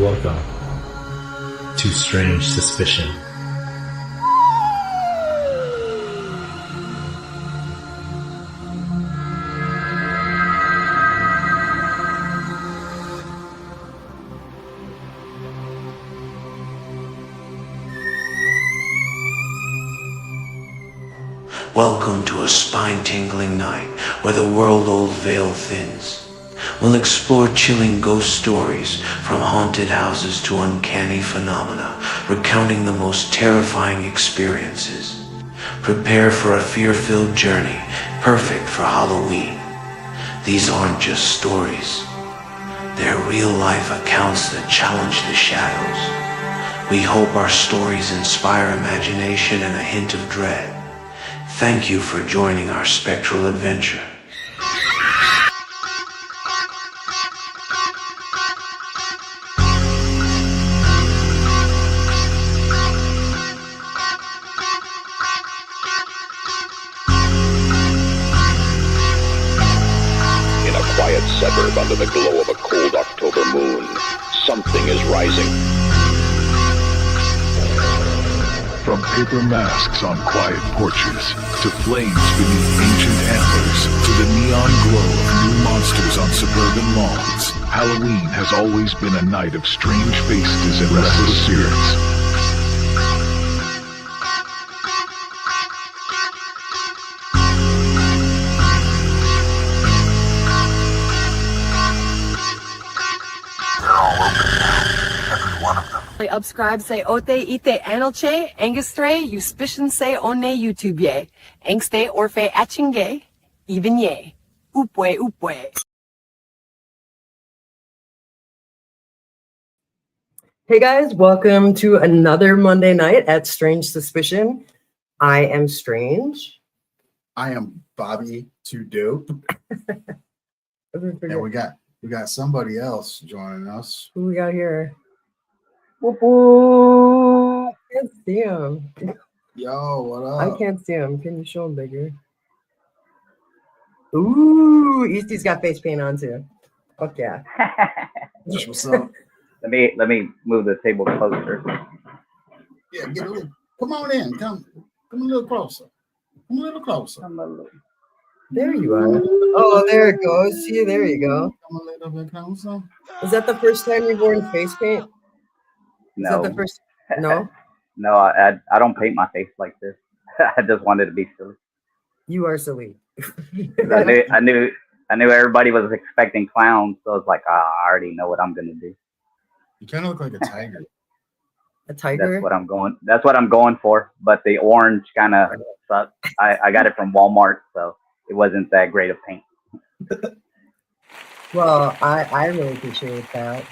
Welcome to Strange Suspicion. Welcome to a spine-tingling night where the world-old veil thins. We'll explore chilling ghost stories from haunted houses to uncanny phenomena, recounting the most terrifying experiences. Prepare for a fear-filled journey, perfect for Halloween. These aren't just stories. They're real-life accounts that challenge the shadows. We hope our stories inspire imagination and a hint of dread. Thank you for joining our spectral adventure. In a quiet suburb under the glow of a cold October moon, something is rising. From paper masks on quiet porches, to flames beneath ancient antlers, to the neon glow of new monsters on suburban lawns, Halloween has always been a night of strange faces and restless spirits. Upscribe say ote ite anoche, angustre, suspicion say one YouTube ye, angste orfe achinge, even ye, upwe upwe. Hey guys, welcome to another Monday night at Strange Suspicion. I am Strange. I am Bobby Too Dope. And we got somebody else joining us. Who we got here? Whoop, can't see him. Yo, what up? I can't see him. Can you show him bigger? Ooh, Easty's got face paint on too. Fuck yeah. What's up? Let me move the table closer. Yeah, get a little. Come on in. Come a little closer. Come a little closer. There you are. Oh, there it goes. See, there you go. Come a little bit closer. Is that the first time you've worn face paint? Is No. that the first? No? No, I don't paint my face like this. I just wanted to be silly. You are silly. I knew everybody was expecting clowns, so it's like I already know what I'm gonna do. You kind of look like a tiger. A tiger? That's what I'm going for. But the orange kind of sucks. I got it from Walmart, so it wasn't that great of paint. Well, I really appreciate that.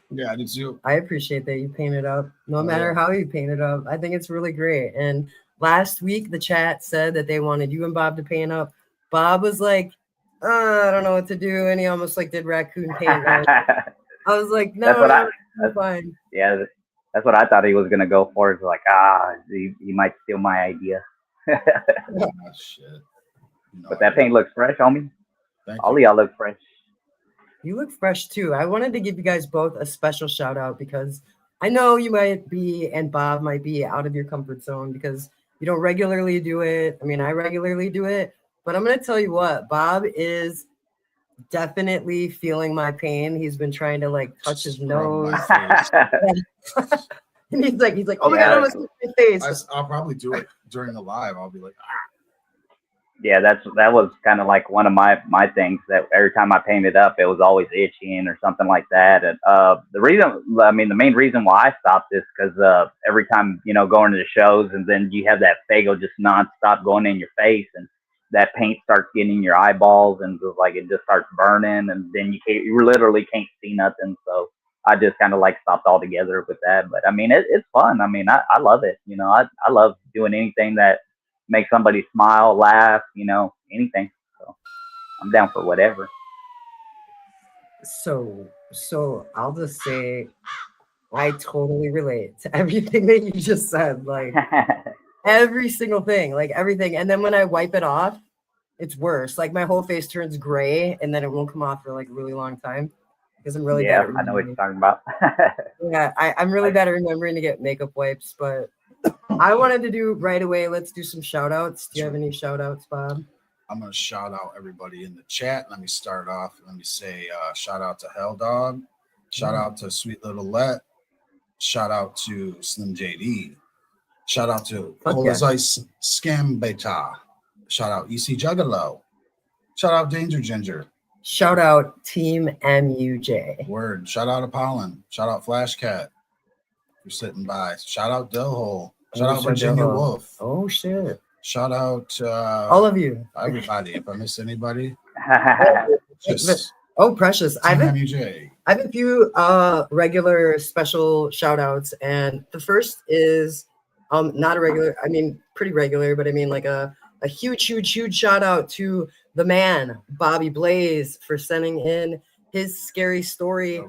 Yeah, I did too. I appreciate that you paint it up, no matter how you paint it up. I think it's really great. And last week, the chat said that they wanted you and Bob to paint up. Bob was like, I don't know what to do. And he almost like did raccoon paint. I was like, no, that's fine. Yeah, that's what I thought he was going to go for. It's like, he might steal my idea. Oh, shit. No, but that paint looks fresh on me. All of y'all look fresh. You look fresh too. I wanted to give you guys both a special shout out because I know you might be, and Bob might be out of your comfort zone because you don't regularly do it. I mean, I regularly do it, but I'm going to tell you what, Bob is definitely feeling my pain. He's been trying to like touch his nose. And he's like, oh my God, I'm going to touch my face. I'll probably do it during the live. I'll be like, Yeah, that was kind of like one of my things that every time I painted up, it was always itching or something like that. And the main reason why I stopped is because every time, going to the shows and then you have that Fago just nonstop going in your face and that paint starts getting in your eyeballs and it just starts burning and then you literally can't see nothing. So I just kind of like stopped altogether with that. But I mean, it's fun. I mean, I love it. I love doing anything that make somebody smile, laugh, anything. So I'm down for whatever. So I'll just say I totally relate to everything that you just said. Like every single thing, like everything. And then when I wipe it off, it's worse. Like my whole face turns gray and then it won't come off for like a really long time. because I'm really Yeah, bad at I know what you're remembering. talking about. Yeah, I'm really bad at remembering to get makeup wipes, but I wanted to do right away. Let's do some shout outs. Do you have any shout outs, Bob? I'm going to shout out everybody in the chat. Let me start off. Let me say shout out to Hell Dog. Shout out to Sweet Little Let. Shout out to Slim JD. Shout out to Cola's Ice Scam Beta. Shout out EC Juggalo. Shout out Danger Ginger. Shout out Team MUJ. Word. Shout out Apollon. Shout out Flashcat. You're sitting by. Shout out Dillhole. Shout out Virginia Wolf. Oh shit. Shout out all of you. Everybody. If I miss anybody. Precious. I have a few regular special shout outs, and the first is not a regular, I mean pretty regular, but I mean like a huge shout out to the man Bobby Blaze for sending in his scary story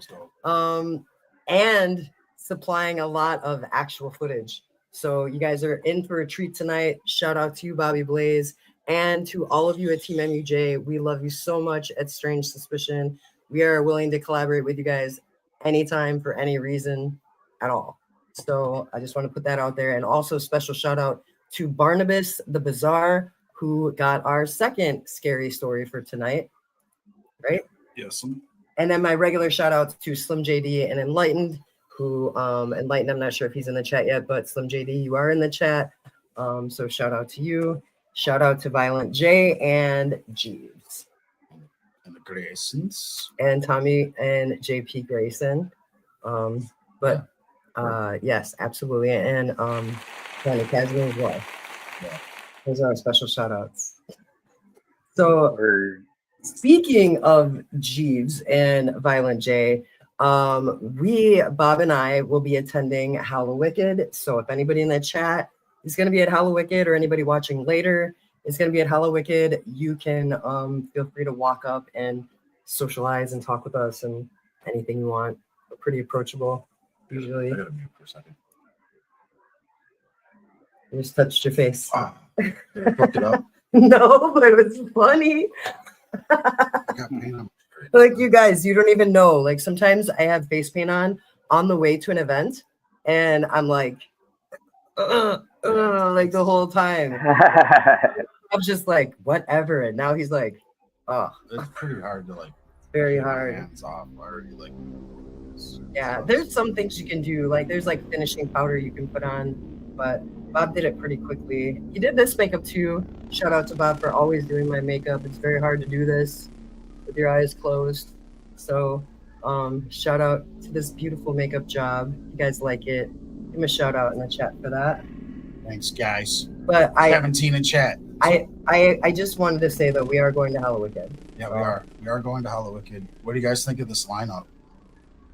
and supplying a lot of actual footage. So you guys are in for a treat tonight. Shout out to you, Bobby Blaze, and to all of you at Team MUJ. We love you so much at Strange Suspicion. We are willing to collaborate with you guys anytime for any reason at all. So I just want to put that out there. And also special shout out to Barnabas the Bazaar, who got our second scary story for tonight. Right? Yes. And then my regular shout outs to Slim JD and Enlightened, who Enlightened, I'm not sure if he's in the chat yet, but Slim JD, you are in the chat. So shout out to you. Shout out to Violent J and Jeeves. And the Graysons. And Tommy and JP Grayson. Yes, absolutely. And Johnny Casman as well. Yeah. Those are our special shout outs. So speaking of Jeeves and Violent J, Bob and I will be attending Hallowicked. So if anybody in the chat is going to be at Hallowicked, or anybody watching later is going to be at Hallowicked, you can feel free to walk up and socialize and talk with us and anything you want. We're pretty approachable usually. I gotta mute for a second. You just touched your face. Looked it up. No, but it was funny. I got paint Like, you guys, you don't even know. Like, sometimes I have face paint on the way to an event, and I'm like, like the whole time. I'm just like, whatever. And now he's like, oh. It's pretty hard to like. Very hard. Hands off already, like. Yeah, there's some things you can do. Like, there's like finishing powder you can put on, but Bob did it pretty quickly. He did this makeup too. Shout out to Bob for always doing my makeup. It's very hard to do this with your eyes closed. So shout out to this beautiful makeup job. You guys like it. Give him a shout out in the chat for that. Thanks, guys. But 17 in chat. I just wanted to say that we are going to Hallowicked. Yeah, we are. We are going to Hallowicked. What do you guys think of this lineup?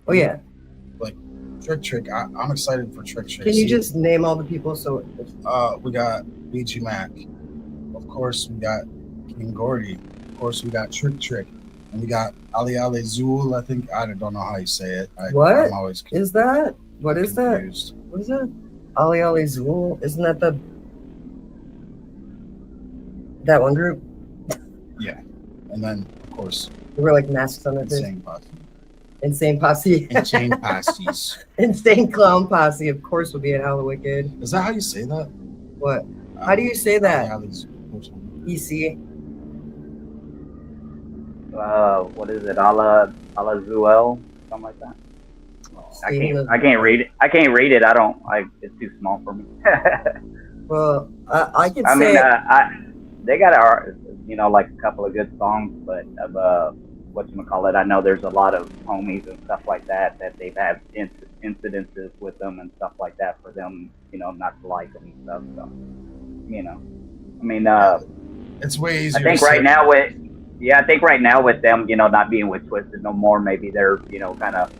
Oh yeah. Like Trick. I'm excited for Trick. Can you just name all the people? So we got BG Mac. Of course, we got King Gordy. Of course, we got Trick. And we got Ali Zul. I think I don't know how you say it. What I'm always is that? What is confused. that? What is that? Ali Zul? Isn't that that one group? Yeah. And then, of course, we were like masks on it. Insane Posse. Insane Posses. Insane Clown Posse, of course, will be at Hallowicked. Is that how you say that? What? How do you say that? EC. What is it? Allah Zuel, something like that. I can't read it. It's too small for me. Well, I can say. I mean, they got like a couple of good songs, but whatchamacallit, I know there's a lot of homies and stuff like that they've had incidences with them and stuff like that for them, not to like them and stuff. So, I mean, it's way easier. I think right now with them, not being with Twisted no more, maybe they're, kind of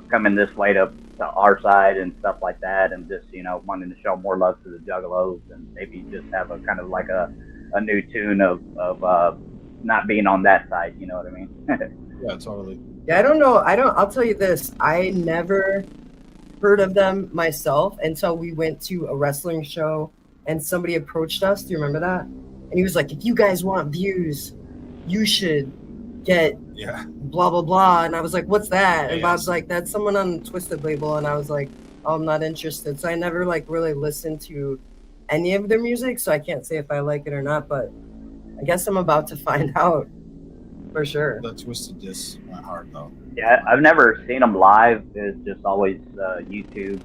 coming this way to our side and stuff like that, and just, wanting to show more love to the Juggalos and maybe just have a kind of like a new tune of not being on that side, you know what I mean? Yeah, totally. Yeah, I don't know. I'll tell you this. I never heard of them myself until we went to a wrestling show and somebody approached us. Do you remember that? And he was like, if you guys want views, you should get Yeah. blah blah blah, and I was like, what's that? And Yes. Bob's like, that's someone on the Twisted label, and I was like, oh, I'm not interested. So I never like really listened to any of their music, so I can't say if I like it or not, but I guess I'm about to find out for sure. The Twisted Disc went hard though. Yeah, I've never seen them live. It's just always YouTube.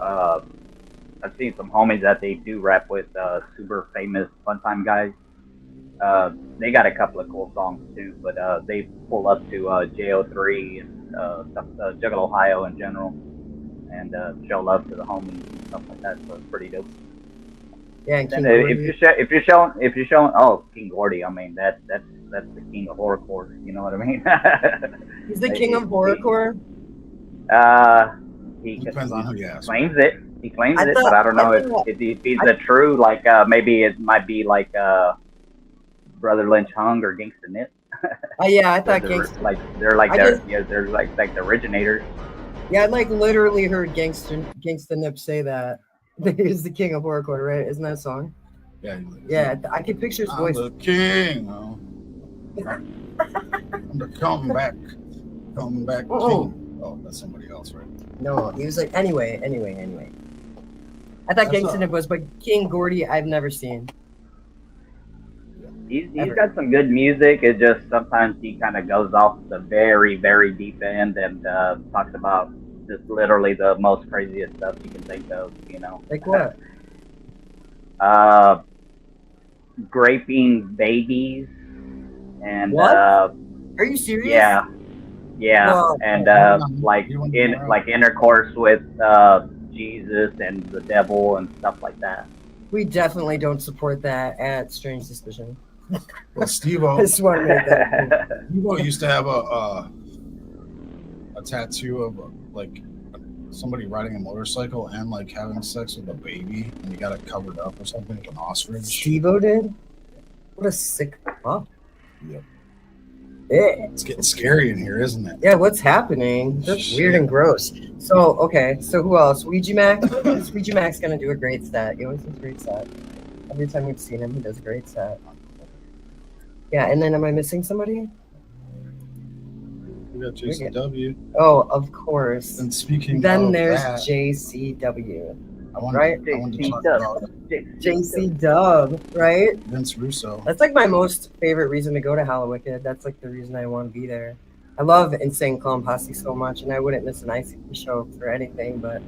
I've seen some homies that they do rap with, super famous Fun Time guys. They got a couple of cool songs too, but they pull up to JO3 and Juggalo, Ohio in general, and show love to the homies and stuff like that. So it's pretty dope. Yeah, and King And Gordy. if you're showing, oh, King Gordy, I mean that's the king of horrorcore. You know what I mean? He's the king of horrorcore. He Depends on who you ask. claims it. He claims I it, thought- but I don't know I if, thought- if he's a true, like, maybe it might be like Brother Lynch Hung or Gangsta Nip. Oh yeah, I thought They're Gangsta. like they're like I they're just- yeah, they're like the originators. Yeah, I like literally heard Gangsta Nip say that. He's the king of horrorcore, right? Isn't that a song? Yeah. Yeah, I can picture his I'm voice. the king. Oh. I'm the comeback Oh. king. Oh, that's somebody else, right? No, he was like, anyway. I thought That's Gangsta Nip was, but King Gordy, I've never seen. He's Ever. got some good music. It just sometimes he kind of goes off the very very deep end and talks about just literally the most craziest stuff you can think of. You know, Like what? Graping babies and What? Are you serious? yeah, Well, and like you want in more? like intercourse with Jesus and the devil and stuff like that. We definitely don't support that at Strange Suspicion. Well, Steve-O, I just want to make that clear. Steve-O used to have a tattoo of like somebody riding a motorcycle and like having sex with a baby, and he got it covered up or something like an ostrich. Steve-O did? What a sick fuck. Yep. Yeah. It's getting scary in here, isn't it? Yeah, what's happening? That's weird and gross. So, okay, so who else? Ouija Mac? Ouija Mac's gonna do a great set. He always does a great set. Every time we've seen him, he does a great set. Yeah, and then am I missing somebody? We got JCW. Oh, of course. And speaking Then of there's that, JCW. I wanted, right? I wanted to talk about JC Dub, right? Vince Russo. That's like my most favorite reason to go to Hallowicked. That's like the reason I want to be there. I love Insane Clown Posse so much, and I wouldn't miss an ICP show for anything, but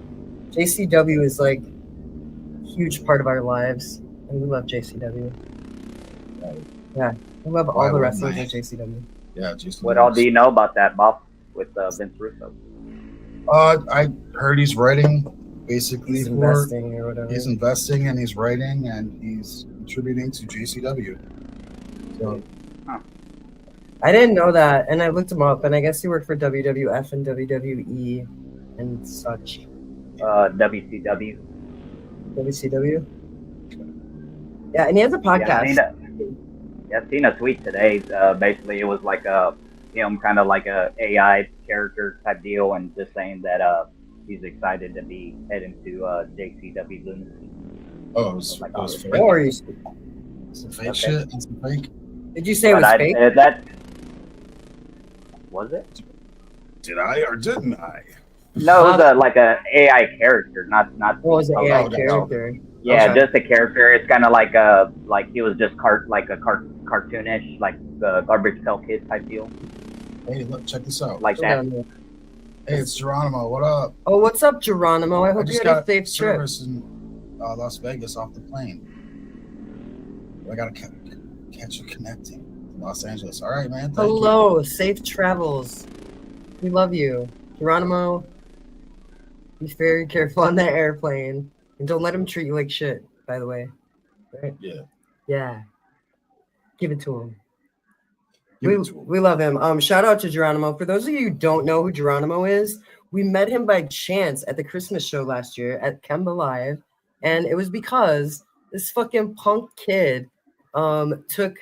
JCW is like a huge part of our lives, and we love JCW. Yeah, we love all the wrestlers at JCW. Yeah, JCW. What all do you know about that, Bob, with Vince Russo? I heard he's writing basically He's for investing or whatever. he's investing and he's writing and he's contributing to JCW. So I didn't know that, and I looked him up, and I guess he worked for WWF and WWE and such. WCW. WCW. Yeah, and he has a podcast. I've seen a tweet today. Basically, it was like him kind of like a AI character type deal, and just saying that he's excited to be heading to JCW Lunacy. it was fake. Or you, Some fake shit and some fake. did you say it was fake? That was it? Did I or didn't I? No, it was like a AI character, not. What was the AI okay. character? Yeah, Okay. just a character. It's kind of like he was just cartoonish, like the Garbage Pail Kid type deal, Hey, look, check this out. like that. Hey, it's Geronimo. What up? Oh, what's up, Geronimo? I hope you just had a got safe trip. service in Las Vegas off the plane. I gotta catch you connecting to Los Angeles. All right, man. Thank you. Hello, safe travels. We love you, Geronimo. Be very careful on that airplane, and don't let him treat you like shit. By the way, right? Yeah. Yeah. Give it to him. Give it to him. We love him. Shout out to Geronimo. For those of you who don't know who Geronimo is, we met him by chance at the Christmas show last year at Kemba Live, and it was because this fucking punk kid took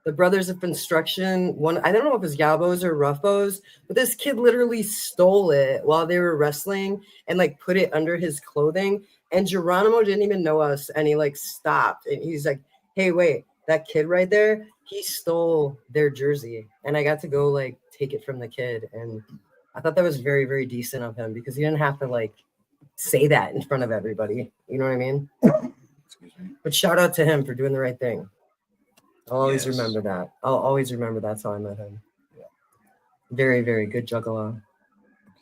the Brothers of Construction one. I don't know if it was Galbos or Ruffos, but this kid literally stole it while they were wrestling and like put it under his clothing. And Geronimo didn't even know us, and he like stopped, and he's like, "Hey, wait, that kid right there, he stole their jersey, and I got to go like take it from the kid, and I thought that was very, very decent of him because he didn't have to like say that in front of everybody. You know what I mean? Excuse me. But shout out to him for doing the right thing. I'll always Yes. remember that. I'll always remember that's how I met him. Yeah. Very, very good juggalo.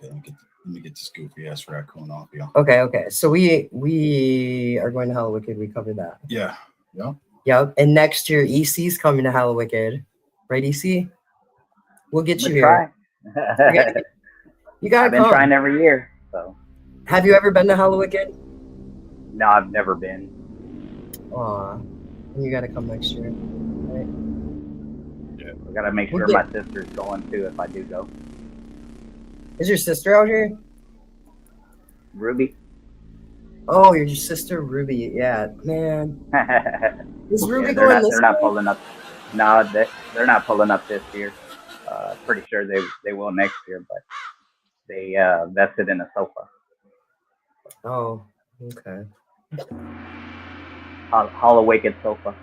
Okay, let me get this goofy ass raccoon off you. Okay. So we are going to Hallowicked. We covered that. Yeah. Yep. And next year, EC's coming to Hallowicked. Right, EC? We'll get you here. Try. You gotta I've been come. trying every year. So Have you ever been to Hallowicked? no, I've never been. Aw. You gotta come next year. Right? I gotta make sure my sister's going too if I do go. Is your sister out here? Ruby. Oh, your sister Ruby. Yeah, man. Is Ruby they're going this they're not way? pulling up. No, they're not pulling up this year. Pretty sure they will next year, but they vested in a sofa. Oh, okay. Hallowicked sofa.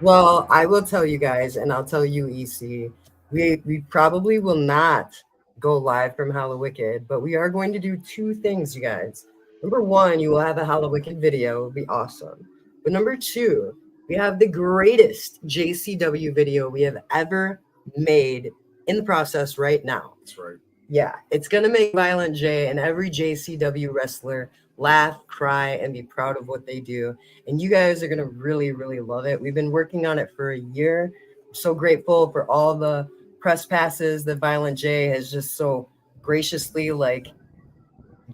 Well, I will tell you guys, and I'll tell you, EC, we probably will not go live from Hallowicked, but we are going to do two things, you guys. Number one, you will have a Hallowicked video. It will be awesome. But number two, we have the greatest JCW video we have ever made in the process right now. That's right. Yeah, it's going to make Violent J and every JCW wrestler laugh, cry, and be proud of what they do. And you guys are going to really, really love it. We've been working on it for a year. I'm so grateful for all the press passes that Violent J has just so graciously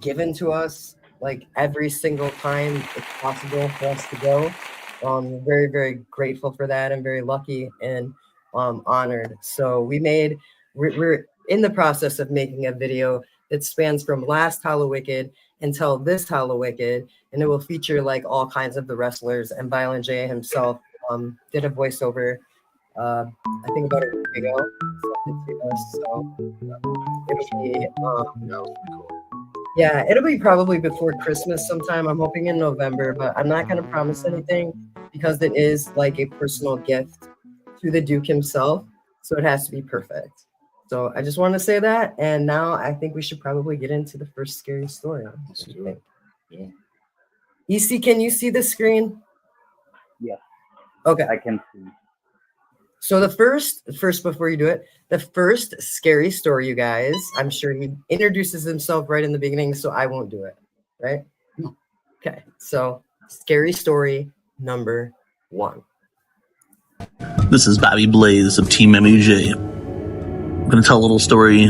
given to us, every single time it's possible for us to go. Very, very grateful for that. I'm very lucky and honored. So we're in the process of making a video that spans from last Hallowicked until this Hallowicked, and it will feature all kinds of the wrestlers, and Violent J himself did a voiceover I think about a week ago. So it'll be yeah, it'll be probably before Christmas sometime. I'm hoping in November, but I'm not going to promise anything because it is a personal gift to the Duke himself, so it has to be perfect. So I just want to say that, and now I think we should probably get into the first scary story. Let's do it. Yeah. EC, can you see the screen? Yeah. Okay. I can see. So the first before you do it, the first scary story, you guys, I'm sure he introduces himself right in the beginning, so I won't do it, right? No. Okay. So scary story number 1. This is Bobby Blaze of Team MUJ. I'm going to tell a little story.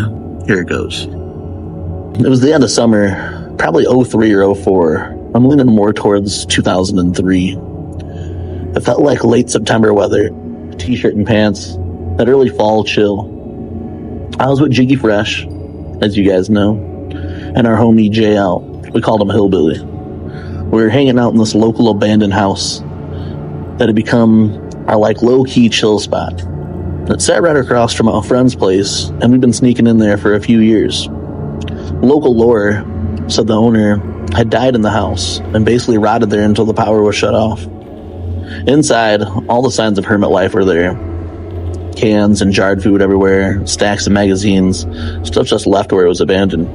Here it goes. It was the end of summer, probably 03 or 04. I'm leaning more towards 2003. It felt like late September weather, t-shirt and pants, that early fall chill. I was with Jiggy Fresh, as you guys know, and our homie JL. We called him Hillbilly. We were hanging out in this local abandoned house that had become our low-key chill spot. It sat right across from a friend's place, and we'd been sneaking in there for a few years. Local lore said the owner had died in the house and basically rotted there until the power was shut off. Inside, all the signs of hermit life were there. Cans and jarred food everywhere, stacks of magazines, stuff just left where it was abandoned.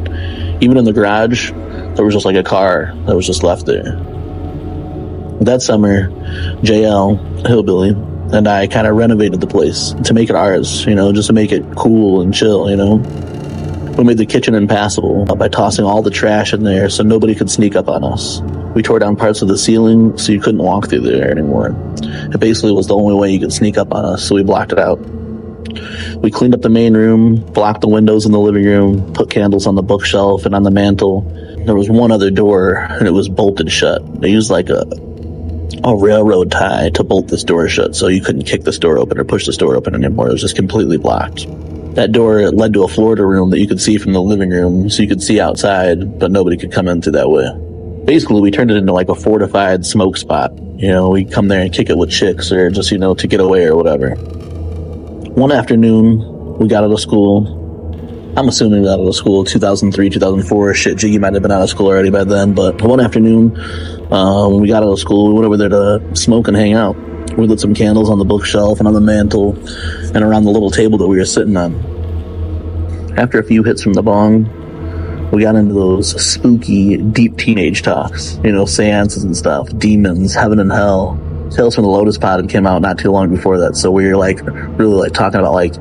Even in the garage, there was just a car that was just left there. That summer, JL, Hillbilly, and I kind of renovated the place to make it ours, just to make it cool and chill, We made the kitchen impassable by tossing all the trash in there so nobody could sneak up on us. We tore down parts of the ceiling so you couldn't walk through there anymore. It basically was the only way you could sneak up on us, so we blocked it out. We cleaned up the main room, blocked the windows in the living room, put candles on the bookshelf and on the mantle. There was one other door, and it was bolted shut. They used a railroad tie to bolt this door shut so you couldn't kick this door open or push this door open anymore. It was just completely blocked. That door led to a Florida room that you could see from the living room, so you could see outside, but nobody could come in through that way. Basically, we turned it into a fortified smoke spot. We'd come there and kick it with chicks or just, to get away or whatever. One afternoon, we got out of school. I'm assuming we got out of school 2003, 2004. Shit, Jiggy might have been out of school already by then. But one afternoon, when we got out of school, we went over there to smoke and hang out. We lit some candles on the bookshelf and on the mantle and around the little table that we were sitting on. After a few hits from the bong, we got into those spooky, deep teenage talks. You know, seances and stuff, demons, heaven and hell. Tales from the Lotus Pod came out not too long before that, so we were like really like talking about like,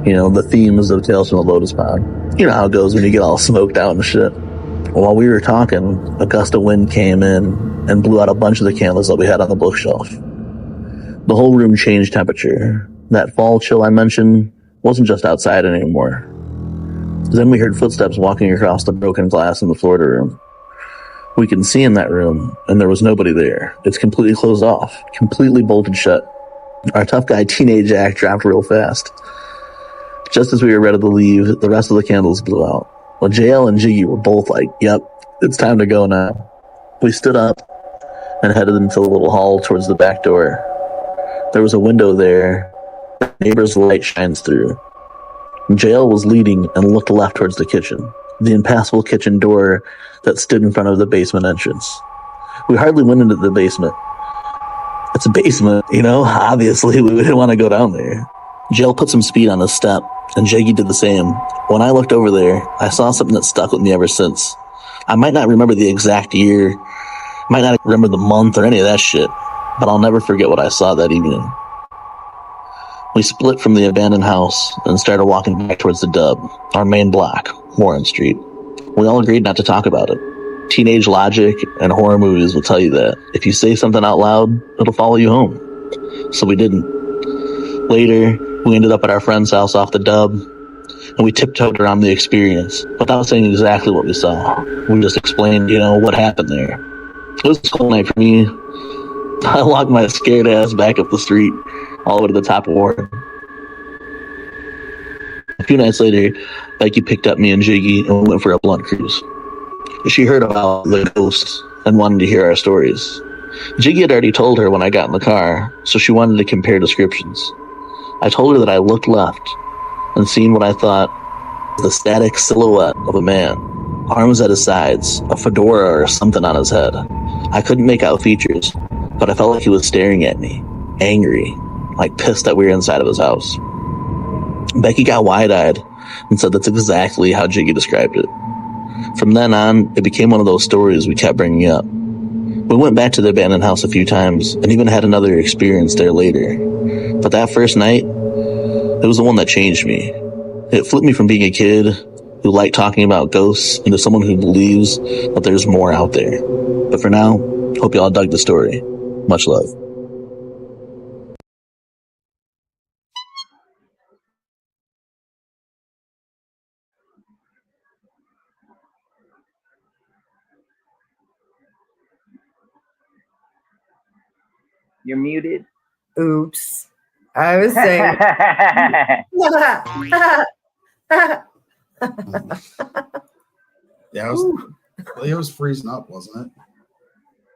you know, the themes of Tales from the Lotus Pod. You know how it goes when you get all smoked out and shit. While we were talking, a gust of wind came in and blew out a bunch of the candles that we had on the bookshelf. The whole room changed temperature. That fall chill I mentioned wasn't just outside anymore. Then we heard footsteps walking across the broken glass in the floor of the room. We can see in that room, and there was nobody there. It's completely closed off, completely bolted shut. Our tough guy teenage act dropped real fast. Just as we were ready to leave, the rest of the candles blew out. Well, JL and Jiggy were both like, yep, it's time to go now. We stood up and headed into the little hall towards the back door. There was a window there. The neighbor's light shines through. JL was leading and looked left towards the kitchen, the impassable kitchen door that stood in front of the basement entrance. We hardly went into the basement. It's a basement, you know, obviously we didn't want to go down there. JL put some speed on his step, and Jaggy did the same. When I looked over there, I saw something that stuck with me ever since. I might not remember the exact year, might not remember the month or any of that shit, but I'll never forget what I saw that evening. We split from the abandoned house and started walking back towards the Dub, our main block, Warren Street. We all agreed not to talk about it. Teenage logic and horror movies will tell you that if you say something out loud, it'll follow you home. So we didn't. Later, we ended up at our friend's house off the Dub, and we tiptoed around the experience without saying exactly what we saw. We just explained, you know, what happened there. It was a cool night for me. I walked my scared ass back up the street, all the way to the top of Warren. A few nights later, Becky picked up me and Jiggy and we went for a blunt cruise. She heard about the ghosts and wanted to hear our stories. Jiggy had already told her when I got in the car, so she wanted to compare descriptions. I told her that I looked left and seen what I thought was the static silhouette of a man, arms at his sides, a fedora or something on his head. I couldn't make out features, but I felt like he was staring at me, angry, like pissed that we were inside of his house. Becky got wide-eyed and said that's exactly how Jiggy described it. From then on, it became one of those stories we kept bringing up. We went back to the abandoned house a few times and even had another experience there later. But that first night, it was the one that changed me. It flipped me from being a kid who liked talking about ghosts into someone who believes that there's more out there. But for now, hope y'all dug the story. Much love. You're muted. Oops. I was saying. Yeah, it was freezing up, wasn't it?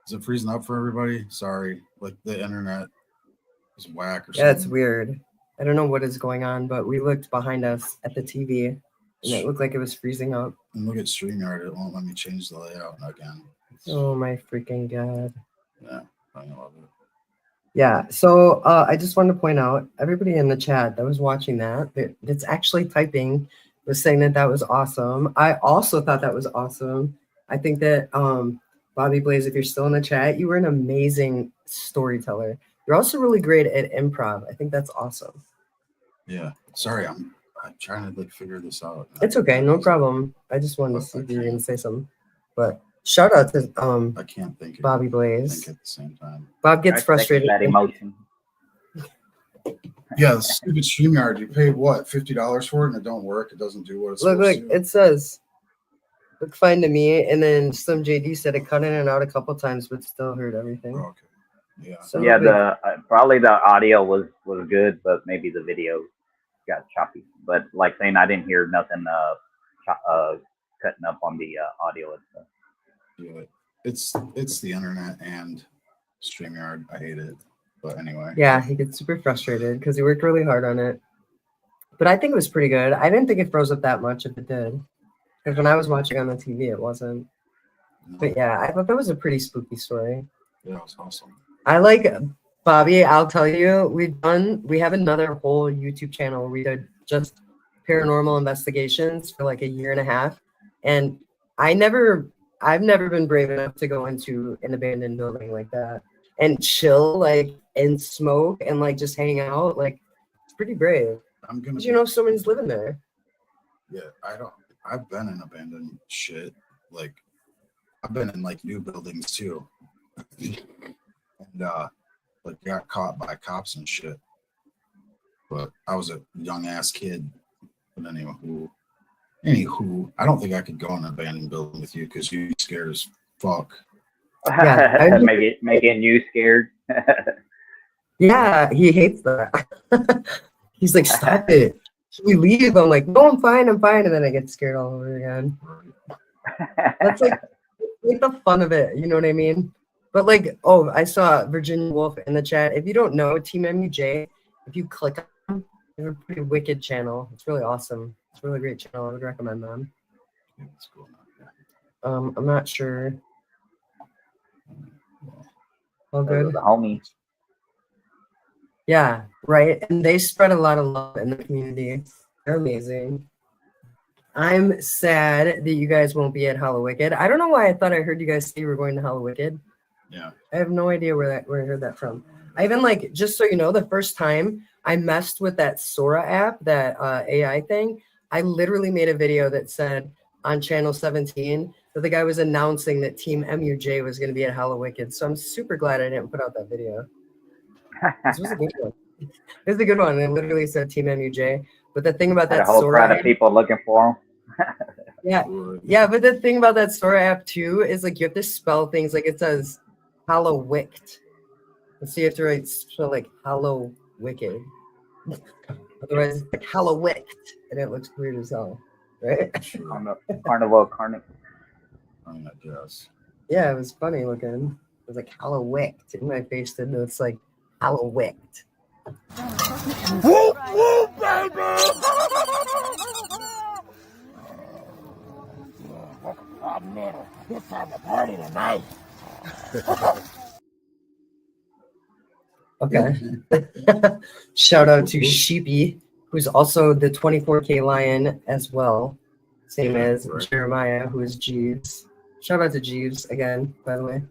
Is it freezing up for everybody? Sorry, like the internet is whack or something. Yeah, it's weird. I don't know what is going on, but we looked behind us at the TV and it looked like it was freezing up. And look at StreamYard, it won't let me change the layout again. Oh my freaking god. Yeah, I love it. Yeah, so I just wanted to point out, everybody in the chat that was watching that's actually typing, was saying that was awesome. I also thought that was awesome. I think that Bobby Blaze, if you're still in the chat, you were an amazing storyteller. You're also really great at improv. I think that's awesome. Yeah, sorry, I'm trying to like figure this out. It's okay, no problem. I just wanted to see if you were gonna say something. But shout out to I can't think Bobby Blaze. think at the same time. Bob gets frustrated. That emotion. Yeah, the stupid StreamYard, you paid what, $50 for it and it don't work, it doesn't do what it's Look, supposed to. it says look fine to me, and then Slim JD said it cut in and out a couple times, but still heard everything. Oh, okay. Yeah. So Yeah, the probably the audio was good, but maybe the video got choppy. But like saying, I didn't hear nothing cutting up on the audio and stuff. Yeah, it's the internet and StreamYard. I hate it. But anyway. Yeah, he gets super frustrated because he worked really hard on it. But I think it was pretty good. I didn't think it froze up that much if it did. Because when I was watching on the TV, it wasn't. No. But yeah, I thought that was a pretty spooky story. Yeah, it was awesome. I like Bobby, I'll tell you, we have another whole YouTube channel where we did just paranormal investigations for like a year and a half. And I've never been brave enough to go into an abandoned building like that and chill, like, and smoke and like just hang out. Like, it's pretty brave. I'm gonna. You know, someone's living there. Yeah, I've been in abandoned shit. Like, I've been in like new buildings too, and like got caught by cops and shit. But I was a young ass kid. But anywho, I don't think I could go in an abandoned building with you because you'd be scared as fuck. Yeah, making you scared. Yeah, he hates that. He's like, stop it. Should we leave? I'm like, no, I'm fine. And then I get scared all over again. That's like the fun of it. You know what I mean? But like, oh, I saw Virginia Wolf in the chat. If you don't know Team MUJ, if you click on them, they're a pretty wicked channel. It's really awesome. It's a really great channel. I would recommend them. Yeah, that's cool. I'm not sure. All good. The homies. Yeah, right. And they spread a lot of love in the community. They're amazing. I'm sad that you guys won't be at Hallowicked. I don't know why I thought I heard you guys say you were going to Hallowicked. Yeah. I have no idea where I heard that from. I even, like, just so you know, the first time I messed with that Sora app, that AI thing, I literally made a video that said on channel 17 that the guy was announcing that Team MUJ was going to be at Hallowicked. So I'm super glad I didn't put out that video. This was a good one. It was a good one. It literally said Team MUJ. But the thing about that a whole Sora crowd app, of people looking for them. yeah. But the thing about that Sora app too is like you have to spell things like it says Hallowicked. So you have to spell like Hallow Wicked. Otherwise, it's like Hallowicked, and it looks weird as hell, right? Carnival. I guess. Yeah, it was funny looking. It was like Hallowicked, and my face did. It's like Hallowicked. Whoop, whoop, baby! It's time to party tonight. Okay. Shout out to Sheepy, who's also the 24K Lion as well. Same as Jeremiah, who is Jeeves. Shout out to Jeeves again, by the way.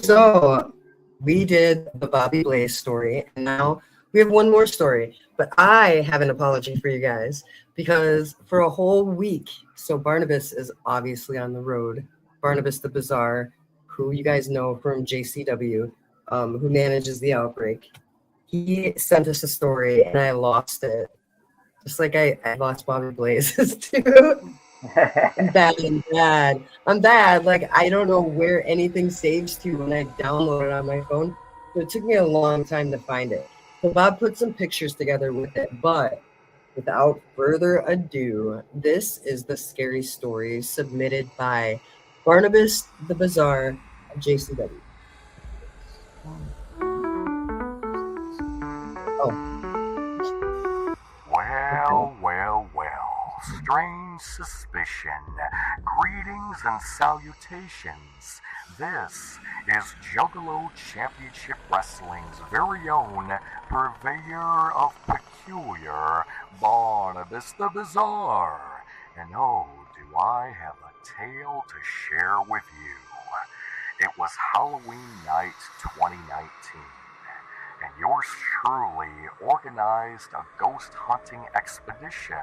So we did the Bobby Blaze story, and now we have one more story. But I have an apology for you guys because for a whole week, so Barnabas is obviously on the road. Barnabas the Bazaar, who you guys know from JCW, who manages the outbreak. He sent us a story, and I lost it. Just like I lost Bobby Blaze's too. I'm bad. Like, I don't know where anything saves to when I download it on my phone. So it took me a long time to find it. So Bob put some pictures together with it, but without further ado, this is the scary story submitted by Barnabas the Bazaar of JCW. Well. Strange suspicion. Greetings and salutations. This is Juggalo Championship Wrestling's very own purveyor of peculiar, Barnabas the Bazaar. And oh, do I have a tale to share with you. It was Halloween night 2019. And yours truly organized a ghost hunting expedition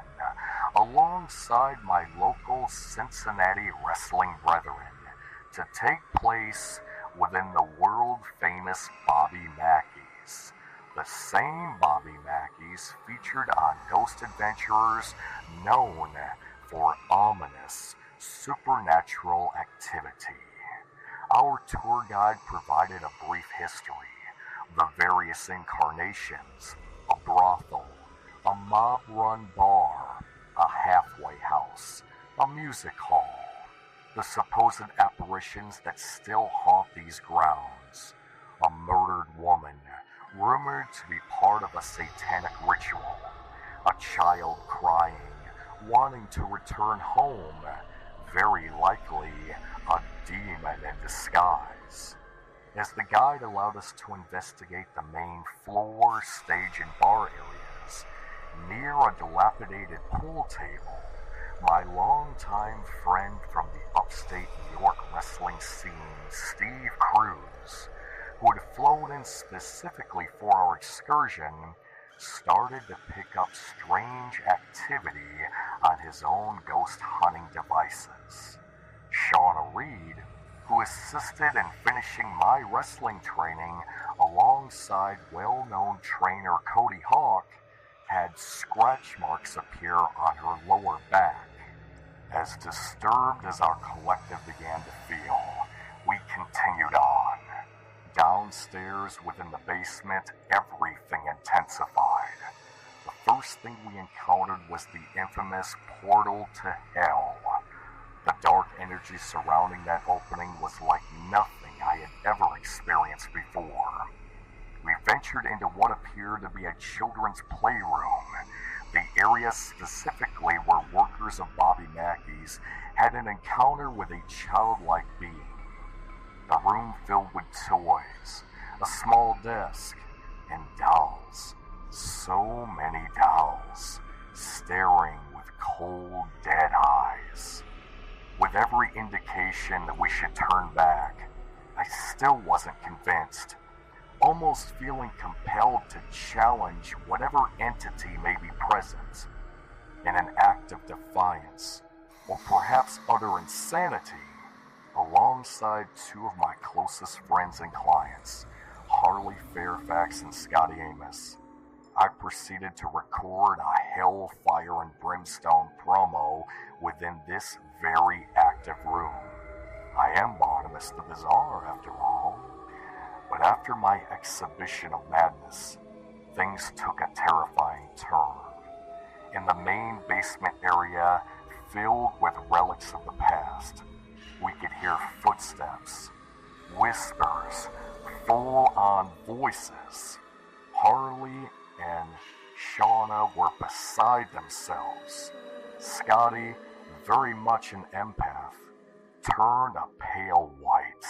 alongside my local Cincinnati wrestling brethren to take place within the world-famous Bobby Mackey's. The same Bobby Mackey's featured on Ghost Adventurers known for ominous supernatural activity. Our tour guide provided a brief history. The various incarnations, a brothel, a mob-run bar, a halfway house, a music hall, the supposed apparitions that still haunt these grounds, a murdered woman rumored to be part of a satanic ritual, a child crying, wanting to return home, very likely a demon in disguise. days, as the guide allowed us to investigate the main floor, stage, and bar areas. Near a dilapidated pool table, my longtime friend from the upstate New York wrestling scene, Steve Cruz, who had flown in specifically for our excursion, started to pick up strange activity on his own ghost hunting devices. Shauna Reed, who assisted in finishing my wrestling training alongside well-known trainer Cody Hawk, had scratch marks appear on her lower back. As disturbed as our collective began to feel, we continued on. Downstairs within the basement, everything intensified. The first thing we encountered was the infamous portal to hell. The dark energy surrounding that opening was like nothing I had ever experienced before. We ventured into what appeared to be a children's playroom, the area specifically where workers of Bobby Mackey's had an encounter with a childlike being. The room filled with toys, a small desk, and dolls. So many dolls, staring with cold, dead eyes. With every indication that we should turn back, I still wasn't convinced, almost feeling compelled to challenge whatever entity may be present. In an act of defiance, or perhaps utter insanity, alongside two of my closest friends and clients, Harley Fairfax and Scotty Amos, I proceeded to record a hell, fire, and brimstone promo within this very active room. I am Barnabas the Bizarre, after all. But after my exhibition of madness, things took a terrifying turn. In the main basement area, filled with relics of the past, we could hear footsteps, whispers, full-on voices. Harley and Shauna were beside themselves. Scotty, very much an empath, turned a pale white.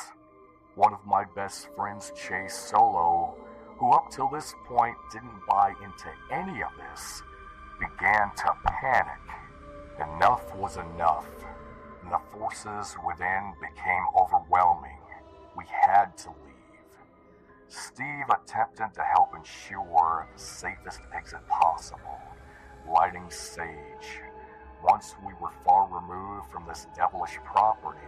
One of my best friends, Chase Solo, who up till this point didn't buy into any of this, began to panic. Enough was enough, and the forces within became overwhelming. We had to leave. Steve attempted to help ensure the safest exit possible, lighting sage. Once we were far removed from this devilish property,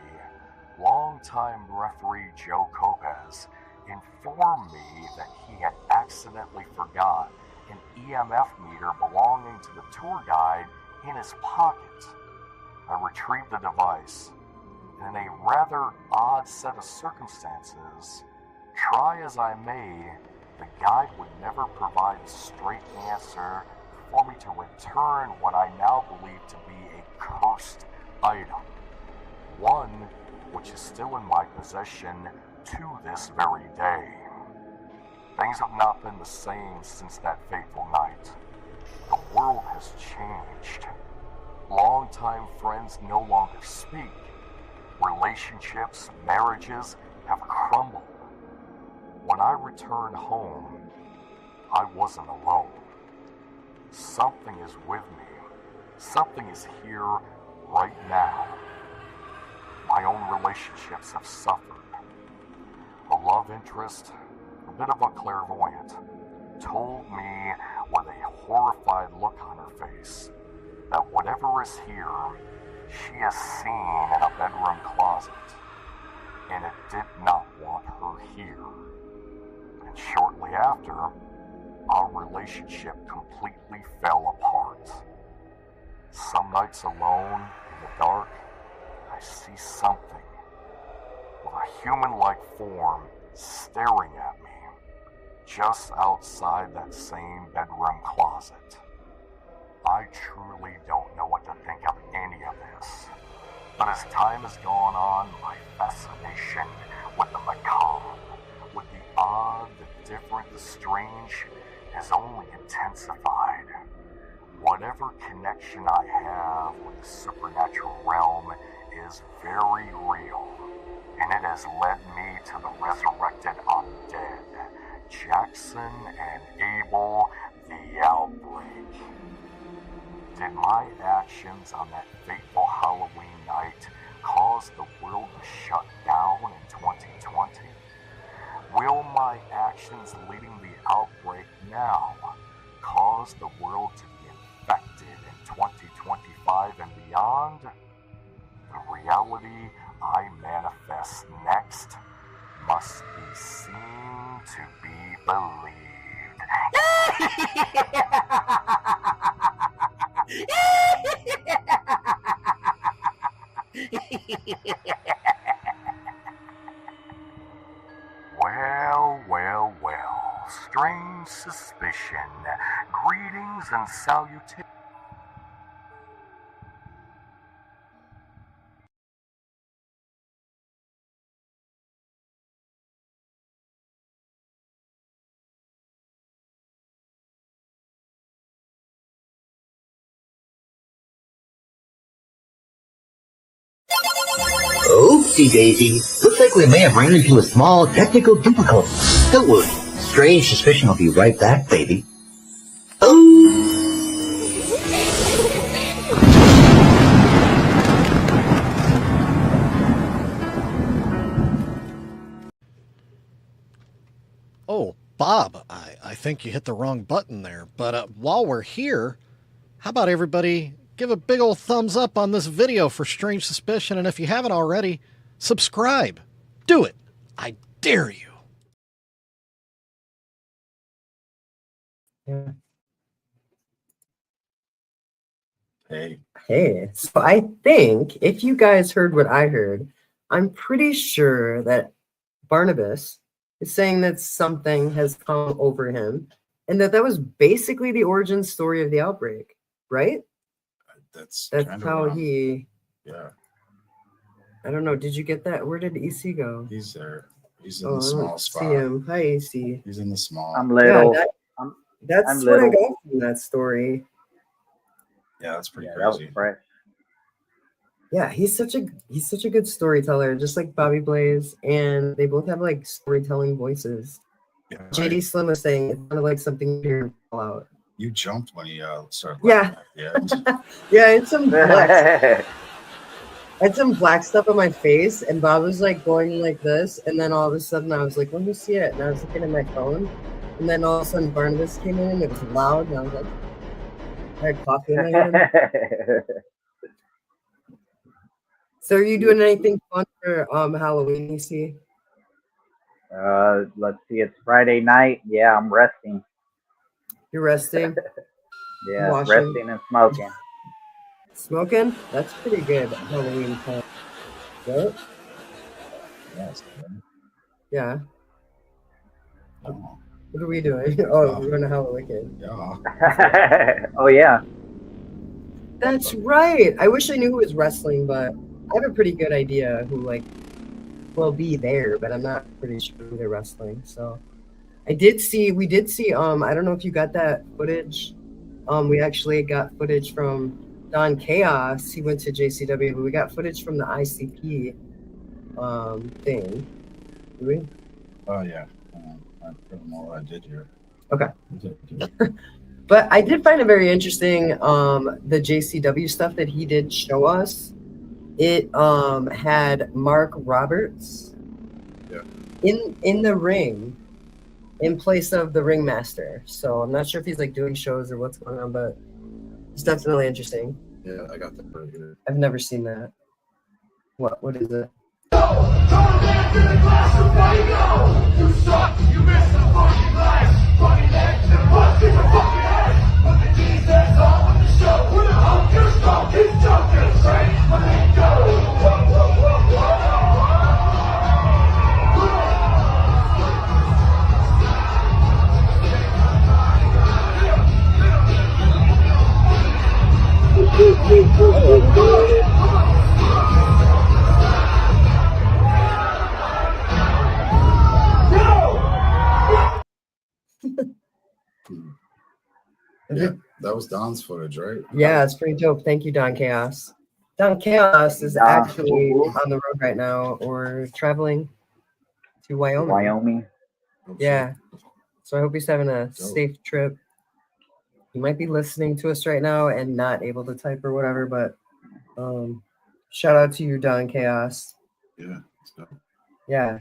longtime referee Joe Copez informed me that he had accidentally forgot an EMF meter belonging to the tour guide in his pocket. I retrieved the device, and in a rather odd set of circumstances, try as I may, the guide would never provide a straight answer for me to return what I now believe to be a cursed item. One which is still in my possession to this very day. Things have not been the same since that fateful night. The world has changed. Longtime friends no longer speak. Relationships, marriages have crumbled. When I returned home, I wasn't alone. Something is with me. Something is here right now. My own relationships have suffered. A love interest, a bit of a clairvoyant, told me with a horrified look on her face that whatever is here, she has seen in a bedroom closet, and it did not want her here. And shortly after, our relationship completely fell apart. Some nights alone, in the dark, I see something with a human-like form staring at me just outside that same bedroom closet. I truly don't know what to think of any of this, but as time has gone on, my fascination with the macabre, with the odd, the different, the strange, has only intensified. Whatever connection I have with the supernatural realm is very real, and it has led me to the resurrected undead, Jackson and Abel the Outbreak. Did my actions on that fateful Halloween night cause the world to shut down in 2020? Will my actions leading the outbreak now cause the world to be infected in 2025 and beyond? The reality I manifest next must be seen to be believed. Well, strange suspicion. Greetings and salutations. Oopsie daisy. Looks like we may have run into a small technical difficulty. Don't worry. Strange suspicion will be right back, baby. Oh, Bob, I think you hit the wrong button there. But while we're here, how about everybody give a big old thumbs up on this video for Strange Suspicion, and if you haven't already, subscribe. Do it. I dare you. Yeah. Hey. Hey, so I think if you guys heard what I heard, I'm pretty sure that Barnabas is saying that something has come over him and that was basically the origin story of the outbreak, right? That's how wrong. Yeah. I don't know. Did you get that? Where did EC go? He's there. He's in the small spot. See him. Hi, EC. He's in the small. I'm little. Yeah, that's I'm what little. I got from that story. Yeah, that's pretty That was crazy. fresh. Yeah, he's such a good storyteller, just like Bobby Blaze, and they both have like storytelling voices. Yeah, JD Slim was saying it sounded like something you fall out. You jumped when he started Yeah. laughing. Yeah. Yeah, it's some black. I had some black stuff on my face, and Bob was like going like this, and then all of a sudden I was like, "Let me see it," and I was looking at my phone, and then all of a sudden Barnabas came in, and it was loud, and I was like, I had coffee in my hand. So are you doing anything fun for Halloween, you see? Let's see, it's Friday night. Yeah, I'm resting. You're resting? Yeah, Washing. resting and smoking. Smoking? That's pretty good Halloween time. Right? Yes. Yeah. Oh. What are we doing? Oh, we're going to Halloween. Yeah. Oh, yeah. That's right. I wish I knew who was wrestling, but I have a pretty good idea who will be there, but I'm not pretty sure who they're wrestling. So we did see, I don't know if you got that footage. We actually got footage from Don Chaos. He went to JCW, but we got footage from the ICP thing. Do we? Oh, yeah. I don't know what I did here. Okay. But I did find it very interesting, the JCW stuff that he did show us. It had Mark Roberts in the ring in place of the ringmaster. So I'm not sure if he's doing shows or what's going on, but it's definitely interesting. Yeah, I got that right here. I've never seen that. What is it? You suck, you missed the fucking glass. Fucking neck to bust in your fucking ass. Put the Jesus on with the show. Where the hell you stop? Keep jumping, straight. Let me go. Yeah, that was Don's footage, right? Yeah, it's pretty dope. Thank you, Don Chaos. Don Chaos is Don, actually whoop, whoop. on the road right now or traveling to Wyoming. Wyoming. Yeah. So I hope he's having a safe trip. He might be listening to us right now and not able to type or whatever, but shout out to you, Don Chaos. Yeah. Yeah.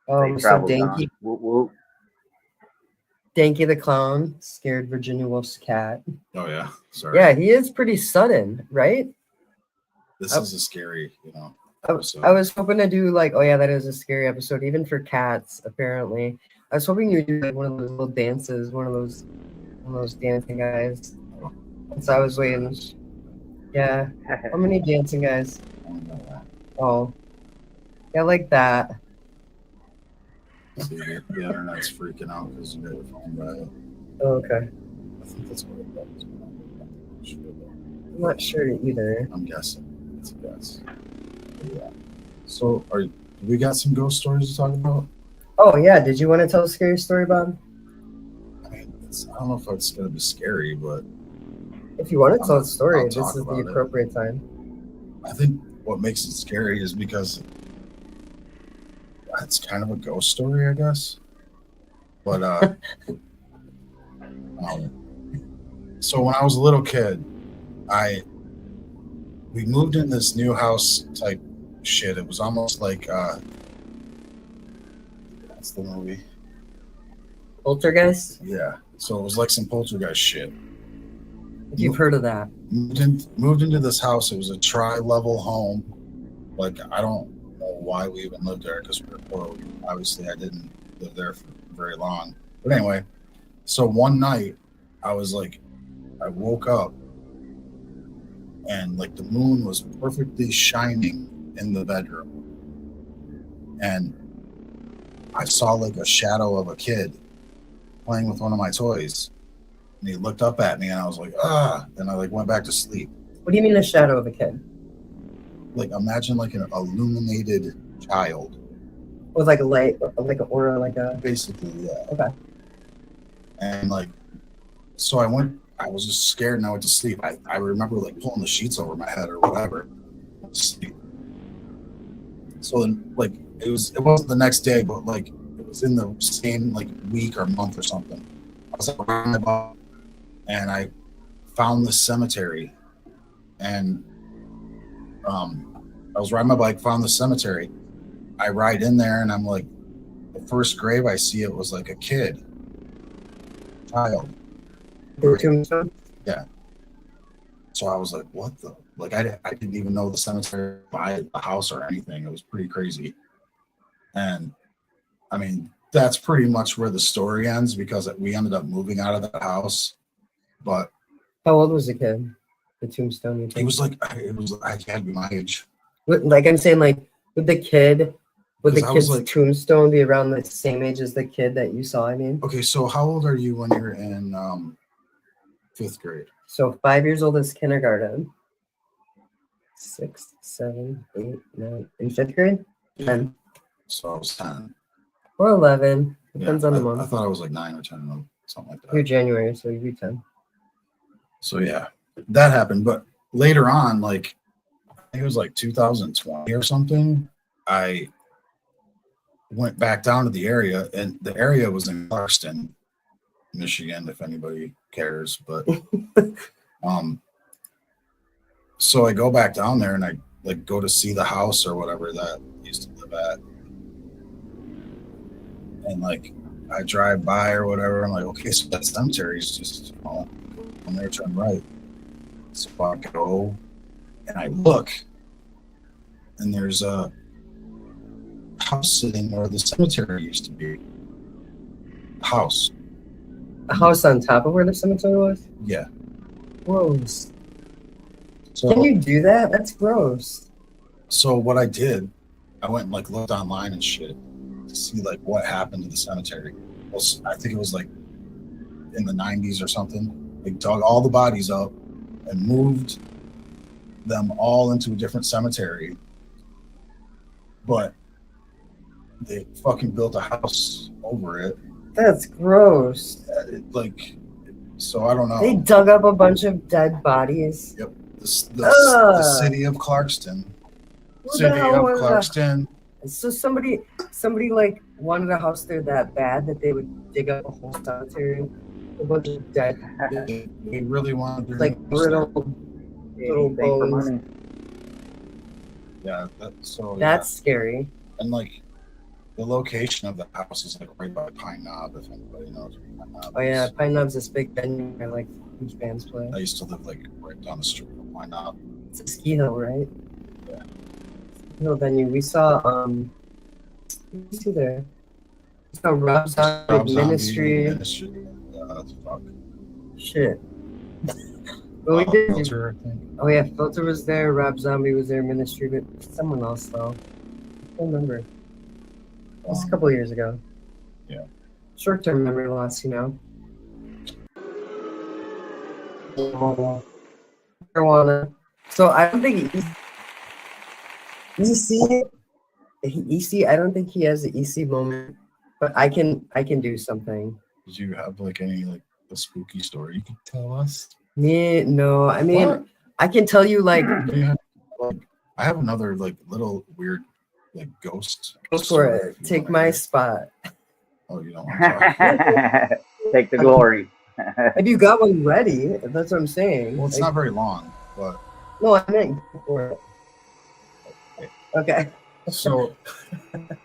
Safe So travel, Danky, Don. Whoop, whoop. Danky the Clown scared Virginia Woolf's cat. Oh yeah. Sorry. Yeah, he is pretty sudden, right? This is a scary, I was hoping to do like, oh yeah, that is a scary episode, even for cats, apparently. I was hoping you'd do like one of those little dances, one of those dancing guys. So I was waiting. Yeah. How many dancing guys? Oh. Yeah, like that. See, the internet's freaking out because you got your phone by it. Oh, okay. I think that's what it does. I'm not sure either. I'm guessing. It's a guess. Yeah. So, we got some ghost stories to talk about? Oh yeah, did you want to tell a scary story, Bob? I mean, I don't know if it's gonna be scary, but if you want to tell a story, this talk is the about it. appropriate time. I think what makes it scary is because it's kind of a ghost story, I guess. But so when I was a little kid, we moved in this new house type shit. It was almost like what's the movie? Poltergeist? Yeah. So it was like some poltergeist shit. You've heard of that. Moved into this house. It was a tri-level home. Like, I don't know why we even lived there because we were poor. Obviously, I didn't live there for very long. But anyway, so one night, I woke up and like the moon was perfectly shining in the bedroom. And I saw like a shadow of a kid playing with one of my toys. And he looked up at me and I was like, ah. Then I like went back to sleep. What do you mean a shadow of a kid? Like imagine like an illuminated child. With like a light, like an aura, like a... Basically, yeah. Okay. And like, so I was just scared and I went to sleep. I remember like pulling the sheets over my head or whatever. Sleep. So then like, it wasn't the next day, but like it was in the same like week or month or something. I was like around my block and I found this cemetery and I was riding my bike, found the cemetery. I ride in there and I'm like, the first grave I see, it was like a child. The tombstone? Yeah. So I was like, what the? Like, I didn't even know the cemetery by the house or anything. It was pretty crazy. And I mean, that's pretty much where the story ends because we ended up moving out of that house. But how old was the kid? The tombstone? He was like, I can't be my age. Like I'm saying, like, would the kid's like, tombstone be around the same age as the kid that you saw? I mean, okay, so how old are you when you're in 5th grade? So 5 years old is kindergarten. 6, 7, 8, 9. In 5th grade? 10. So I was 10. Or 11. Depends on the month. I thought I was like 9 or 10, or something like that. You're January, so you'd be 10. So yeah, that happened. But later on, like, I think it was like 2020 or something, I went back down to the area, and the area was in Clarkston, Michigan, if anybody cares. But so I go back down there and I like go to see the house or whatever that I used to live at. And like I drive by or whatever, I'm like, okay, so that cemetery is just on there, turn right. So I go and I look, and there's a house sitting where the cemetery used to be. House. A house on top of where the cemetery was? Yeah. Gross. So, can you do that? That's gross. So what I did, I went and like looked online and shit to see like what happened to the cemetery. Well, I think it was like in the 90s or something. They dug all the bodies up and moved them all into a different cemetery. But they fucking built a house over it. That's gross. Like, so I don't know. They dug up a bunch of dead bodies. Yep. the city of Clarkston. City of Clarkston. So somebody like wanted a house there that bad that they would dig up a whole cemetery, a bunch of dead. They really wanted like little bones. Yeah, that's scary. And like the location of the house is like right by Pine Knob, if anybody knows where Pine Knob is. Oh yeah, Pine Knob's this big venue where like huge bands play. I used to live like right down the street from Pine Knob. It's a ski hill, right? Yeah. Ski hill venue. We saw who was he there? We saw Rob Zombie Ministry. Fuck. Shit. Well, we did. Filter, I think. Oh yeah, Filter was there. Rob Zombie was there. Ministry, but someone else though. I don't remember. It was a couple of years ago. Yeah. Short-term memory loss, you know. Marijuana. So I don't think EC. I don't think he has the EC moment, but I can do something. Did you have like any like a spooky story you could tell us? Yeah, no. I mean, What? I can tell you like. I have another like little weird like ghost. Go for it. Take my spot. Oh, you don't want to talk. Take the glory. If you got one ready, that's what I'm saying. Well, it's not very long, but no, I meant go for it. Okay. So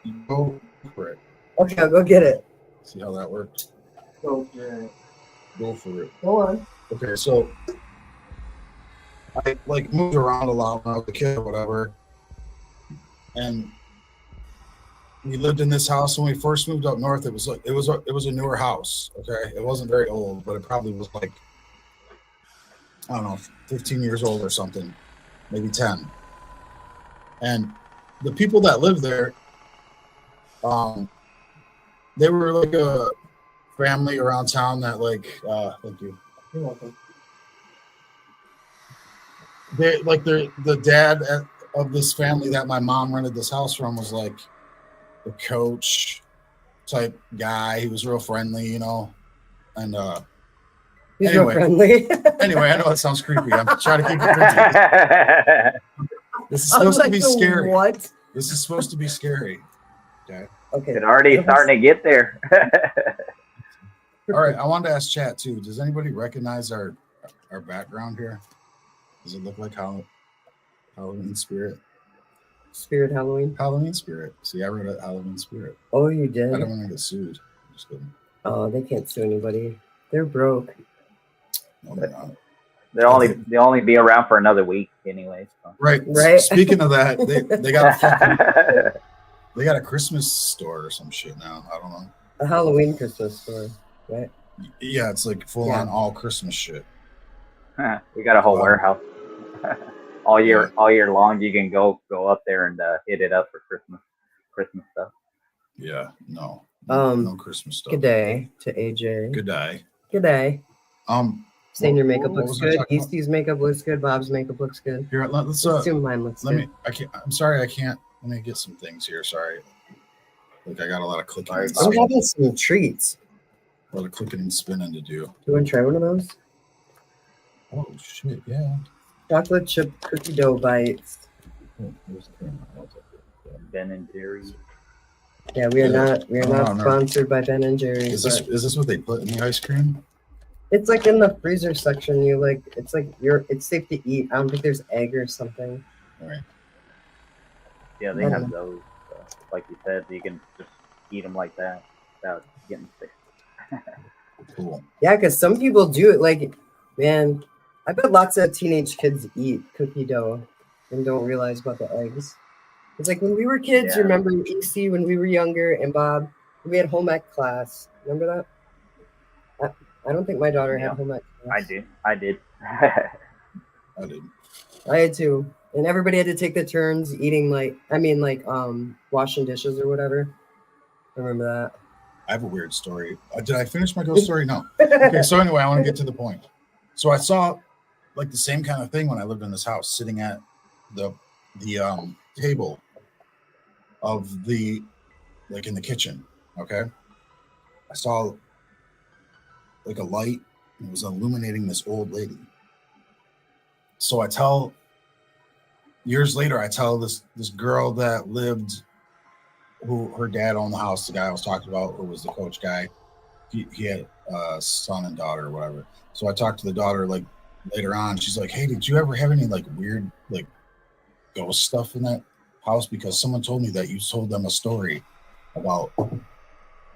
you go for it. Okay, I'll go get it. See how that works. Go for it. Go for it. Go on. Okay, so I like moved around a lot when I was a kid or whatever, and we lived in this house when we first moved up north. It was a newer house. Okay, it wasn't very old, but it probably was like, I don't know, 15 years old or something, maybe 10. And the people that lived there, they were like a family around town that like, thank you. You're welcome. They like the dad of this family that my mom rented this house from was like the coach type guy. He was real friendly, you know. And He's anyway, real friendly. anyway, I know it sounds creepy. I'm trying to keep it creepy. This is supposed to be scary. What? This is supposed to be scary. Okay. Okay. It's already starting to get there. All right. I wanted to ask chat too. Does anybody recognize our background here? Does it look like Halloween spirit? Spirit Halloween? Halloween spirit. See, I wrote it Halloween spirit. Oh, you did? I don't want to get sued. I'm just kidding. Oh, they can't sue anybody. They're broke. No, they're not. They'll only be around for another week anyway. So. Right. Speaking of that, they got they got a Christmas store or some shit now. I don't know. A Halloween Christmas store, right? Yeah, it's like full on all Christmas shit. We got a whole warehouse. all year long. You can go up there and hit it up for Christmas stuff. Yeah, no Christmas stuff. Good day to AJ. Good day. Good day. Saying your makeup what looks was I good. talking about? Eastie's makeup looks good. Bob's makeup looks good. Here, let's assume mine looks good. I'm sorry, I can't. Let me get some things here. Sorry. Like I got a lot of clicking. And I'm having some treats. A lot of clicking and spinning to do. Do you want to try one of those? Oh shit! Yeah. Chocolate chip cookie dough bites. Ben and Jerry's. Yeah, we are not sponsored by Ben and Jerry's. Is this what they put in the ice cream? It's like in the freezer section. It's safe to eat. I don't think there's egg or something. All right. Yeah, they have those. Like you said, you can just eat them like that without getting sick. Cool. Yeah, because some people do it. Like, man, I bet lots of teenage kids eat cookie dough and don't realize about the eggs. It's like when we were kids, remember EC when we were younger, and Bob, we had home ec class. Remember that? I don't think my daughter had home ec class. I did. I had to. And everybody had to take the turns eating washing dishes or whatever. I remember that. I have a weird story. Did I finish my ghost story? No. Okay, so anyway, I want to get to the point. So I saw like the same kind of thing when I lived in this house, sitting at the table of the in the kitchen. Okay. I saw like a light, and it was illuminating this old lady. So I tell years later, I tell this girl that lived, who her dad owned the house, the guy I was talking about, who was the coach guy. He had a son and daughter or whatever. So I talked to the daughter like later on. She's like, "Hey, did you ever have any like weird like ghost stuff in that house? Because someone told me that you told them a story about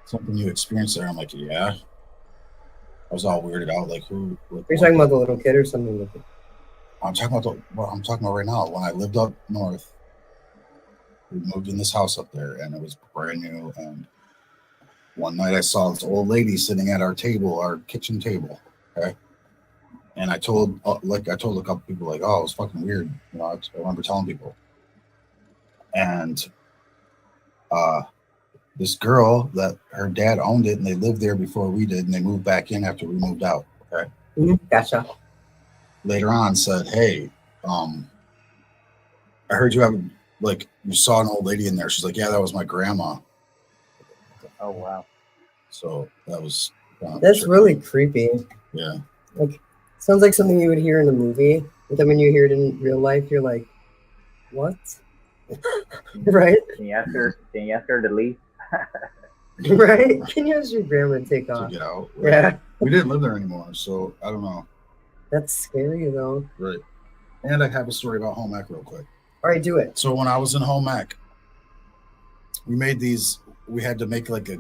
something you experienced there." I'm like, "Yeah." I was all weirded out. Like, who? Like, You're talking about the little kid or something like that? I'm talking about what I'm talking about right now. When I lived up north, we moved in this house up there, and it was brand new. And one night, I saw this old lady sitting at our table, our kitchen table. Okay, and I told a couple people like, "Oh, it was fucking weird." You know, I remember telling people. And this girl that her dad owned it, and they lived there before we did, and they moved back in after we moved out. Okay, gotcha. Later on, said, "Hey, I heard you have like you saw an old lady in there." She's like, "Yeah, that was my grandma." Oh wow! So that was That's really creepy. Yeah, like sounds like something you would hear in a movie, but then when you hear it in real life, you're like, "What?" Right? Can you ask her to leave? Right? Can you ask your grandma to take off? To get out. Right? Yeah. We didn't live there anymore, so I don't know. That's scary though. Right. And I have a story about home ec real quick. All right, do it. So when I was in home ec, we made these. We had to make like a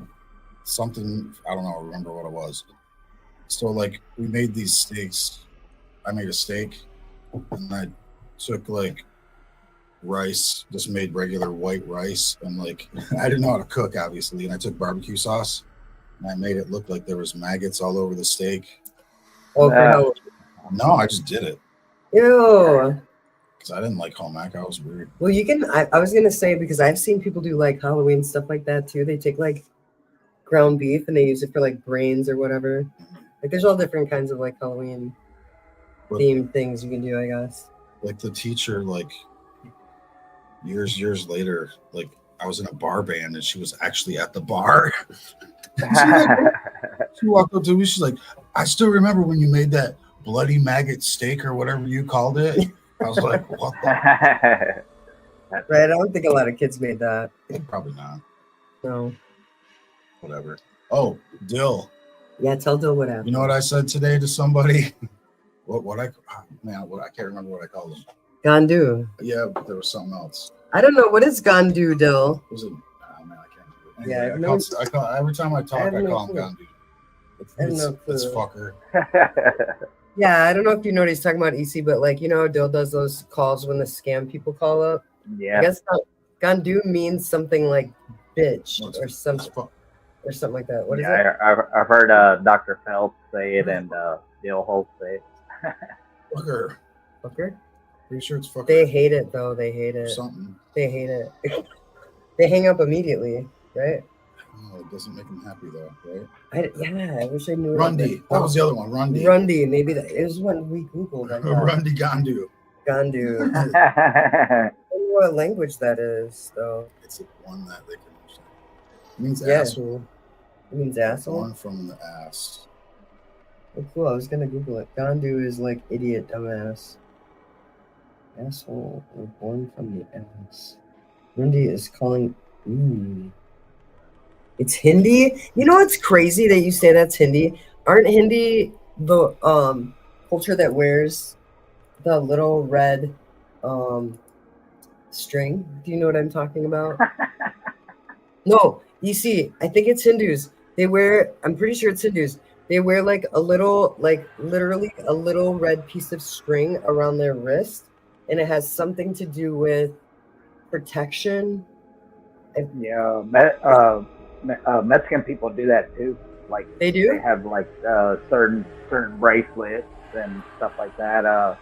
something. I don't know. Remember what it was. So like we made these steaks. I made a steak, and I took like rice, just made regular white rice, and like I didn't know how to cook, obviously, and I took barbecue sauce and I made it look like there was maggots all over the steak. Oh, no, I just did it. Ew. Because I didn't like home ec. I was weird. Well, you can. I was gonna say, because I've seen people do like Halloween stuff like that too. They take like ground beef and they use it for like brains or whatever. Like there's all different kinds of like Halloween themed things you can do, I guess. Like the teacher, like years later, like I was in a bar band and she was actually at the bar. She walked up to me. She's like, "I still remember when you made that bloody maggot steak or whatever you called it." I was like, "What the?" Right. I don't think a lot of kids made that. Probably not. No. Whatever. Oh, Dill. Yeah, tell Dill what happened. You know what I said today to somebody? I can't remember what I called them. Gandu. Yeah, but there was something else. I don't know. What is Gandu, Dill? Was it? Oh man, I can't do it. Yeah, Anyway, I call every time I talk, I call him Gandu. It's fucker. Yeah, I don't know if you know what he's talking about, EC, but like, you know, Dill does those calls when the scam people call up. Yeah. I guess Gandu means something like bitch or something like that. What is it? I've heard Dr. Phelps say it and Neil Holt say it. Fucker. Fucker? Pretty sure it's fucker. They hate it though. They hate it. Something. They hate it. They hang up immediately, right? Oh, it doesn't make them happy though, right? I wish I knew. Rundy. That was the other one. Rundy. Rundy. Maybe that it was one we googled. Rundy Gandu. Gandu. I don't know what language that is, though. It's one that they can understand. It means Yeah. asshole. It means asshole. Born from the ass. Oh, cool. I was gonna Google it. Gandu is like idiot, dumbass. Asshole or born from the ass. Rundy is calling. It's Hindi. You know what's crazy that you say that's Hindi? Aren't Hindi the culture that wears the little red string? Do you know what I'm talking about? No, you see, I think it's Hindus. They wear. I'm pretty sure it's Hindus. They wear like a little, like literally a little red piece of string around their wrist, and it has something to do with protection. Yeah, Mexican people do that too. Like they do. They have like certain bracelets and stuff like that.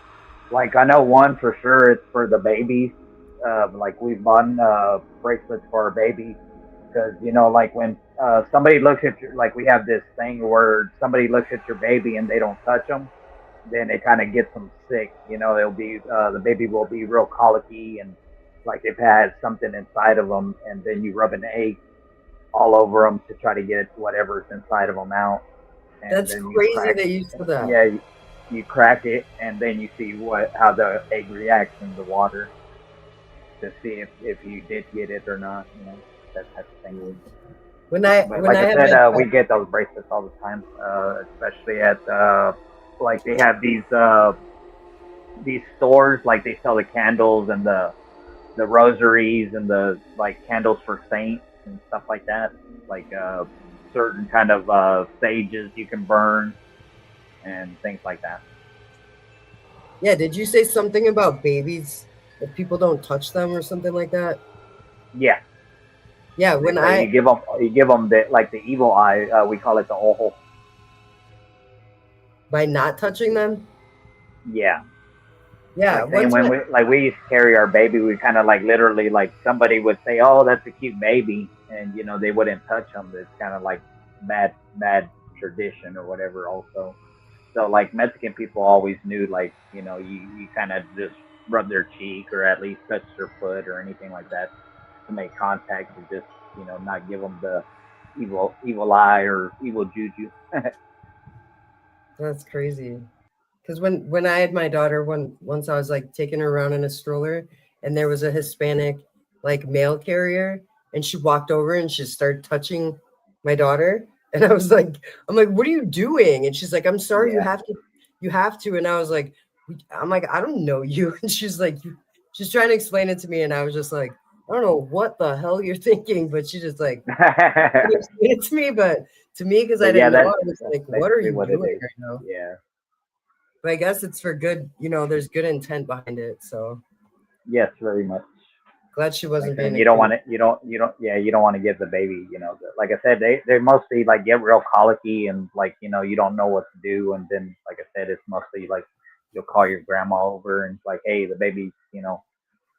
Like I know one for sure. It's for the babies. Like we've bought bracelets for our babies because you know, like when somebody looks at your, like we have this thing where somebody looks at your baby and they don't touch them, then it kind of gets them sick. You know, they'll be the baby will be real colicky and like they've had something inside of them, and then you rub an egg all over them to try to get whatever's inside of them out. And that's crazy that you said that. Yeah, you crack it, and then you see how the egg reacts in the water to see if you did get it or not. That type of thing. But Like I said, we get those bracelets all the time, especially at like they have these stores, like they sell the candles and the rosaries and the like candles for saints and stuff like that, like certain kind of sages you can burn and things like that. Yeah, did you say something about babies if people don't touch them or something like that? Yeah. Yeah, when you give them the evil eye, we call it the ojo. By not touching them? Yeah. Yeah. Like when we used to carry our baby, we kind of like literally like somebody would say, "Oh, that's a cute baby," and they wouldn't touch them. It's kind of like bad tradition or whatever. Also, so like Mexican people always knew, like you kind of just rub their cheek or at least touch their foot or anything like that to make contact and just not give them the evil eye or evil juju. That's crazy. Because when I had my daughter, once I was like taking her around in a stroller, and there was a Hispanic like mail carrier, and she walked over and she started touching my daughter, and I'm like, what are you doing? And she's like, I'm sorry, you have to. And I was like, I'm like, I don't know you. And she's like, she's trying to explain it to me, and I was just like, I don't know what the hell you're thinking, but she just like explained it to me. But to me, because I didn't know, I was like, what are you doing right now? Yeah. But I guess it's for good, there's good intent behind it. So yes, very much. Glad she wasn't being. You don't want to. You don't want to give the baby. Like I said, they mostly like get real colicky and like you don't know what to do, and then like I said, it's mostly like you'll call your grandma over and it's like, hey, the baby,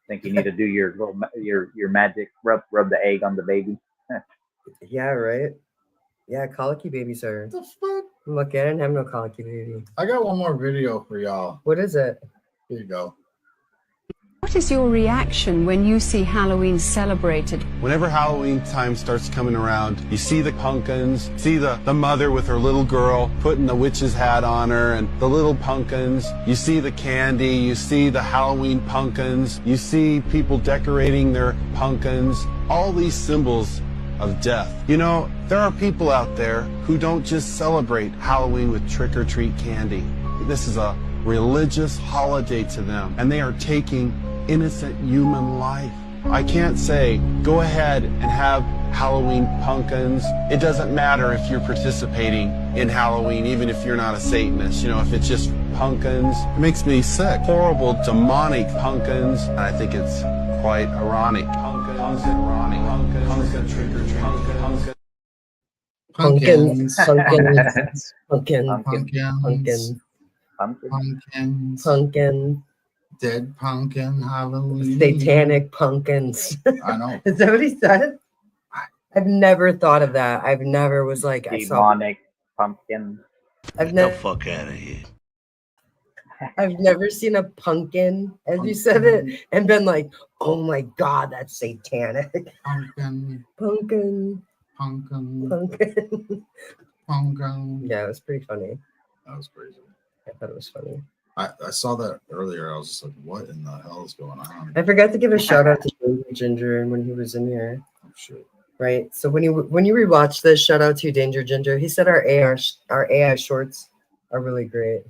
think you need to do your little your magic, rub the egg on the baby. Yeah, right. Yeah, colicky babies are. What the fuck? Look, I didn't have no colicky baby. I got one more video for y'all. What is it? Here you go. What is your reaction when you see Halloween celebrated? Whenever Halloween time starts coming around, you see the pumpkins, see the mother with her little girl putting the witch's hat on her and the little pumpkins. You see the candy, you see the Halloween pumpkins, you see people decorating their pumpkins, all these symbols of death. There are people out there who don't just celebrate Halloween with trick-or-treat candy. This is a religious holiday to them, and they are taking innocent human life. I can't say, go ahead and have Halloween pumpkins. It doesn't matter if you're participating in Halloween, even if you're not a Satanist. If it's just pumpkins, it makes me sick. Horrible, demonic pumpkins. And I think it's quite ironic. Pumpkins, ironic. Pumpkins, trick-or-treat. Pumpkins. Pumpkin. Dead pumpkin Halloween. Satanic pumpkins. I know. Is that what he said? I've never thought of that. I've never was like demonic pumpkin. I've never. Get the fuck out of here. I've never seen a pumpkin, as you said it, and been like, oh my god, that's satanic. Pumpkin. Yeah, it was pretty funny. That was crazy. I thought it was funny. I saw that earlier. I was just like, what in the hell is going on? I forgot to give a shout out to Danger Ginger when he was in here. Oh shit. Right. So when you rewatch this, shout out to Danger Ginger. He said our AI shorts are really great.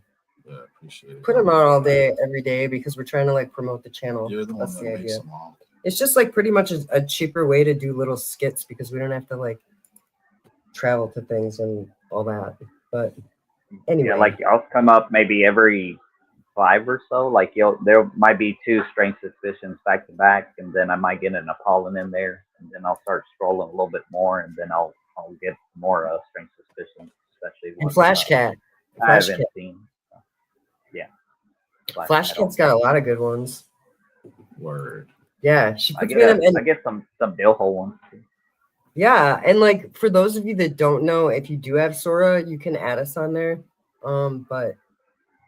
Yeah, appreciate it. Put them out all day, every day, because we're trying to like promote the channel. You're the one That's that the makes idea. them all. It's just like pretty much a cheaper way to do little skits because we don't have to like travel to things and all that. But anyway, yeah, like I'll come up maybe every 5 or so. Like there might be 2 Strange Suspicions back to back, and then I might get an Appalling in there, and then I'll start scrolling a little bit more, and then I'll get more Strange Suspicions, especially and Flashcat. I haven't seen. So, yeah, Flashcat's got a lot of good ones. Word. Yeah, she I puts me in. I get some Dillhole ones too. Yeah, and like for those of you that don't know, if you do have Sora, you can add us on there. But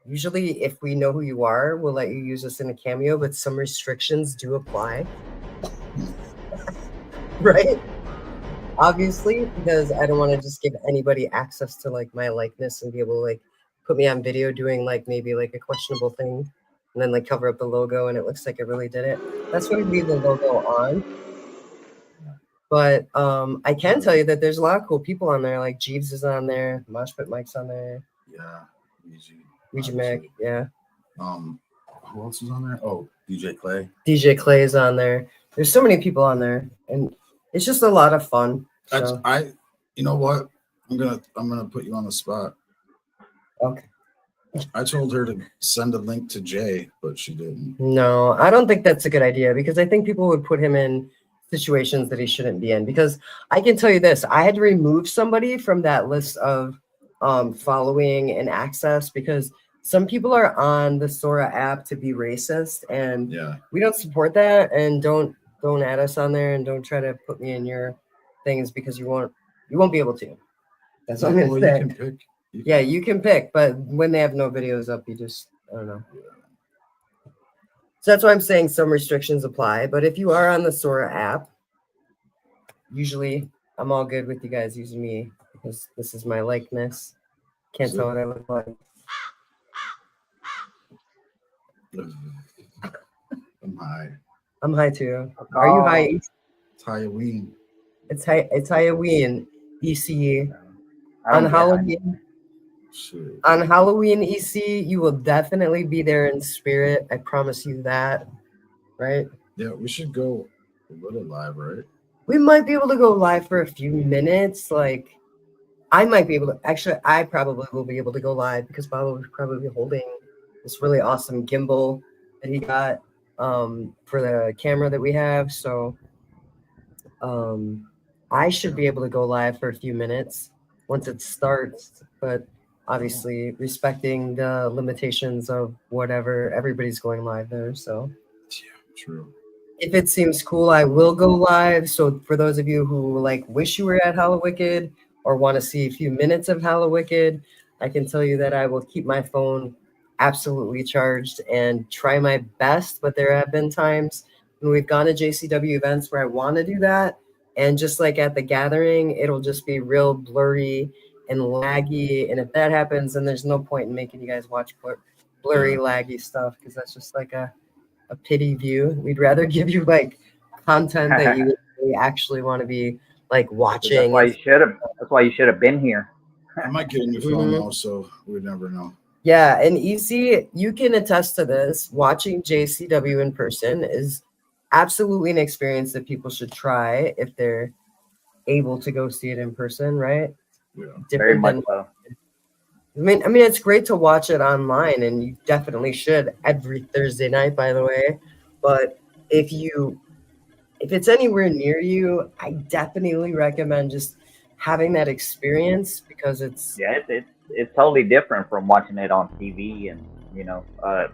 usually, if we know who you are, we'll let you use us in a cameo. But some restrictions do apply, right? Obviously, because I don't want to just give anybody access to like my likeness and be able to like put me on video doing like maybe like a questionable thing and then like cover up the logo and it looks like it really did it. That's when we leave the logo on. But I can tell you that there's a lot of cool people on there. Like Jeeves is on there, Mosh Pit Mike's on there. Yeah, Ouija Mac, yeah. Who else is on there? Oh, DJ Clay. DJ Clay is on there. There's so many people on there, and it's just a lot of fun. So. You know what? I'm gonna put you on the spot. Okay. I told her to send a link to Jay, but she didn't. No, I don't think that's a good idea because I think people would put him in situations that he shouldn't be in. Because I can tell you this, I had to remove somebody from that list of following and access because some people are on the Sora app to be racist, and we don't support that. And don't add us on there, and don't try to put me in your things because you won't be able to. That's what I'm gonna say. You can pick. You can pick, but when they have no videos up, you just I don't know. So that's why I'm saying some restrictions apply. But if you are on the Sora app, usually I'm all good with you guys using me because this is my likeness. Can't tell what I look like. I'm high. I'm high too. Are you high? It's Halloween. It's Halloween. EC on Halloween. Shit. On Halloween, EC, you will definitely be there in spirit. I promise you that. Right? Yeah, we should go a little live, right? We might be able to go live for a few minutes. Like, I might be able to. Actually, I probably will be able to go live because Bob will probably be holding this really awesome gimbal that he got for the camera that we have. So I should be able to go live for a few minutes once it starts. But obviously, respecting the limitations of whatever, everybody's going live there. So yeah, true. If it seems cool, I will go live. So for those of you who like wish you were at Hallowicked or want to see a few minutes of Hallowicked, I can tell you that I will keep my phone absolutely charged and try my best. But there have been times when we've gone to JCW events where I want to do that. And just like at the gathering, it'll just be real blurry and laggy. And if that happens, then there's no point in making you guys watch blurry, laggy stuff because that's just like a pity view. We'd rather give you like content that you really actually want to be like watching. That's why you should have been here. I might get a new phone though, so we never know. Yeah, and EC, you can attest to this. Watching JCW in person is absolutely an experience that people should try if they're able to go see it in person, right? Yeah, very much so. I mean, it's great to watch it online, and you definitely should every Thursday night, by the way. But if it's anywhere near you, I definitely recommend just having that experience because it's totally different from watching it on TV and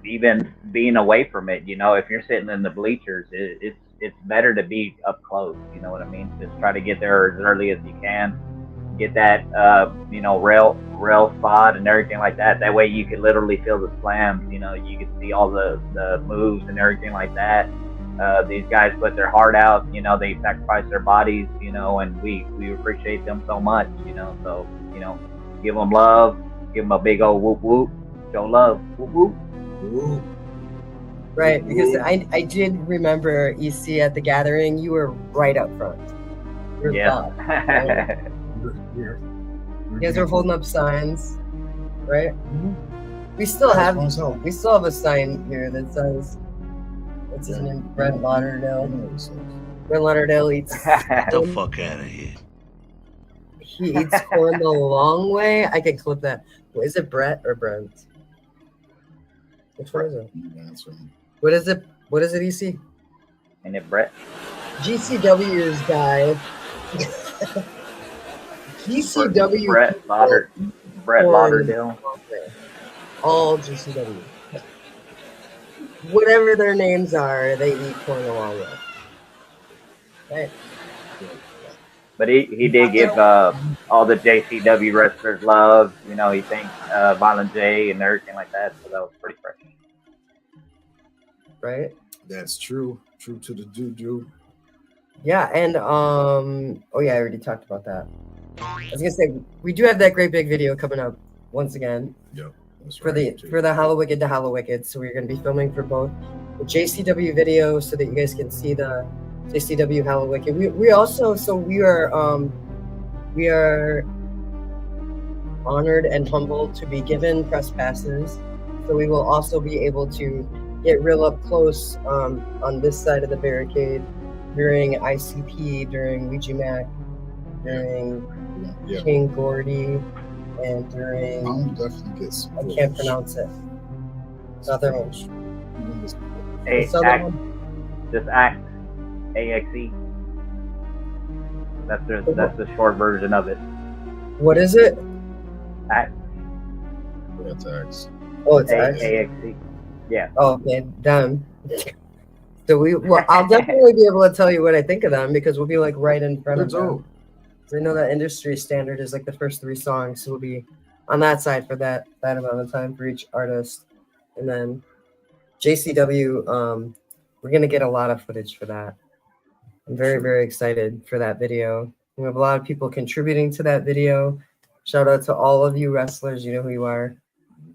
even being away from it. If you're sitting in the bleachers, it's better to be up close. You know what I mean? Just try to get there as early as you can. Get that rail spot and everything like that. That way you can literally feel the slams. You can see all the moves and everything like that. These guys put their heart out. They sacrifice their bodies. And we appreciate them so much. So give them love. Give them a big old whoop whoop. Show love. Whoop whoop. Whoop. Right, because I did remember EC at the gathering. You were right up front. Yeah. You guys are holding up signs, right? Mm-hmm. We still have a sign here that says, what's his name? Brent Lauderdale. Brent Lauderdale eats. Get the fuck out of here. He eats corn the long way. I can clip that. Is it Brett or Brent? Which one is it? What is it? What is it, EC? And it Brett. GCW's guy. GCW. Brett Lauderdale. All GCW. Whatever their names are, they eat corn along with. Right. But he did give all the JCW wrestlers love. He thanked Violent J and everything like that. So that was pretty fresh. Right. That's true. True to the doo-doo. Yeah, and I already talked about that. I was gonna say we do have that great big video coming up once again. Yep. That's For right. the Hallowicked to Hallowicked. So we're going to be filming for both the JCW video so that you guys can see the JCW Hallowicked. We also we are honored and humbled to be given press passes. So we will also be able to get real up close on this side of the barricade during ICP, during Ouija Mac, during King Gordy, and during I can't pronounce it. Southern AXE. That's the short version of it. What is it? Act. That's X. Oh, it's X. AXE. Yeah. Oh, okay. Done. So I'll definitely be able to tell you what I think of them because we'll be like right in front of them. I know that industry standard is like the first 3 songs, so we'll be on that side for that amount of time for each artist. And then JCW, we're gonna get a lot of footage for that. I'm very, very excited for that video. We have a lot of people contributing to that video. Shout out to all of you wrestlers, you know who you are.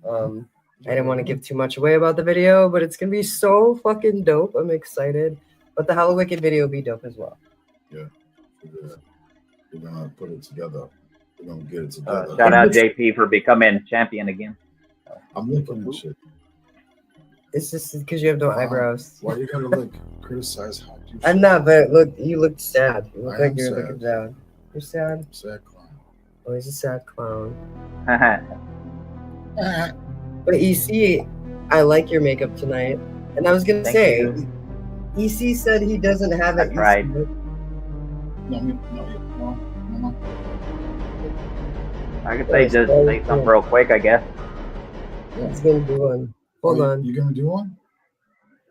I didn't want to give too much away about the video, but it's gonna be so fucking dope. I'm excited. But the Hallowicked video will be dope as well. Yeah. We're gonna put it together. We're gonna get it together. Shout out JP for becoming champion again. I'm looking at shit. It's just because you have no eyebrows. Why you gotta like criticize how you? I'm not, but look, you looked sad. You look I like am you're sad. looking down. You're sad. Sad clown. Oh, he's a sad clown. But EC, I like your makeup tonight. And I was gonna say, you. EC said he doesn't have it. That's right. No. I could say something real quick, I guess. He's gonna do one. Hold on. You gonna do one?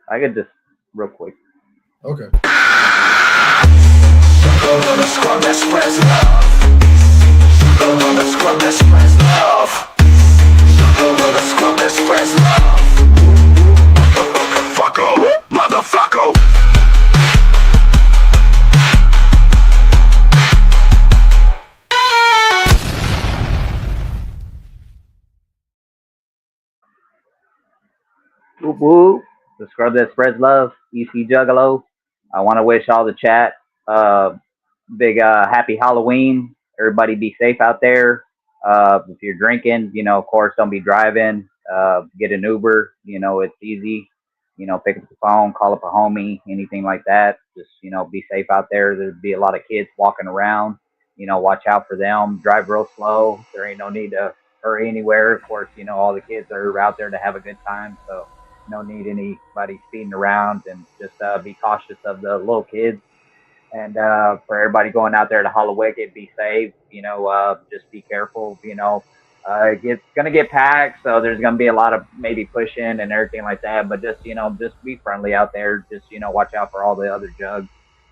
I could just real quick. Okay. Motherfucker. Whoop whoop. The scrub that spreads love. EC Juggalo. I want to wish all the chat big happy Halloween. Everybody be safe out there. If you're drinking, of course, don't be driving. Get an Uber. It's easy. Pick up the phone, call up a homie, anything like that. Just, be safe out there. There'd be a lot of kids walking around. Watch out for them. Drive real slow. There ain't no need to hurry anywhere. Of course, all the kids are out there to have a good time. So no need anybody speeding around, and just be cautious of the little kids. And for everybody going out there to Hallowicked, be safe. Just be careful. It's gonna get packed, so there's gonna be a lot of maybe pushing and everything like that. But just be friendly out there. Just watch out for all the other jugs,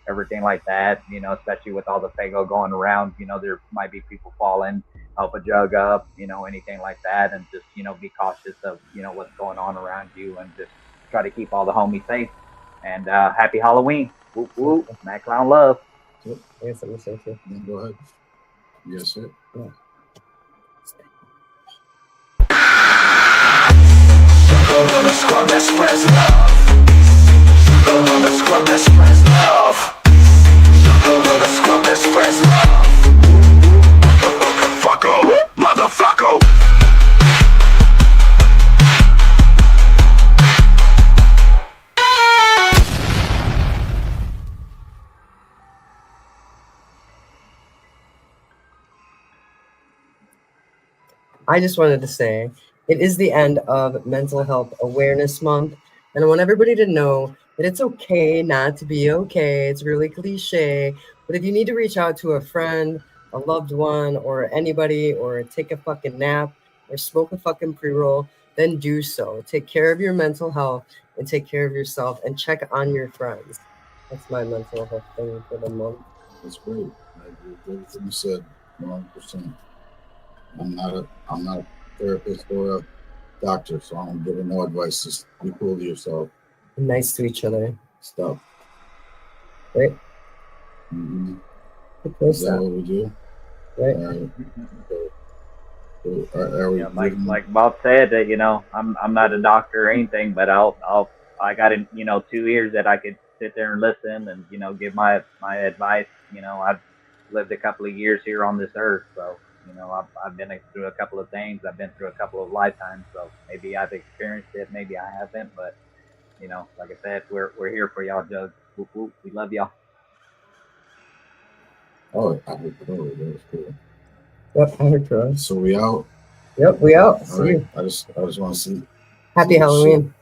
everything like that. Especially with all the Fago going around. There might be people falling, help a jug up. Anything like that, and just be cautious of what's going on around you, and just try to keep all the homies safe. And happy Halloween. Whoop whoop. Matt Clown love. I guess I'm saying too. Go ahead. Yes, sir. Yeah. The scrub that spreads love. The scrub that spreads love. The scrub that spreads love. Fucko, motherfucker. I just wanted to say it is the end of Mental Health Awareness Month, and I want everybody to know that it's okay not to be okay. It's really cliche, but if you need to reach out to a friend, a loved one, or anybody, or take a fucking nap, or smoke a fucking pre-roll, then do so. Take care of your mental health and take care of yourself, and check on your friends. That's my mental health thing for the month. That's great. I agree with everything you said, 100%. I'm not a therapist or a doctor, so I don't give no advice. Just be cool to yourself. Be nice to each other. Stop. Right? Mm-hmm. Is that what we do? Right. All right. Okay. Are we like Bob said, that I'm not a doctor or anything, but I got 2 ears that I could sit there and listen and give my advice. I've lived a couple of years here on this earth, so I've been through a couple of things. I've been through a couple of lifetimes, so maybe I've experienced it, maybe I haven't, but like I said, we're here for y'all, Jug. Whoop, whoop. We love y'all. Oh, I heard Crow. That was cool. Yep, I heard Crow. So we out. Yep, we out. All See right. you. I just want to see. Happy Halloween.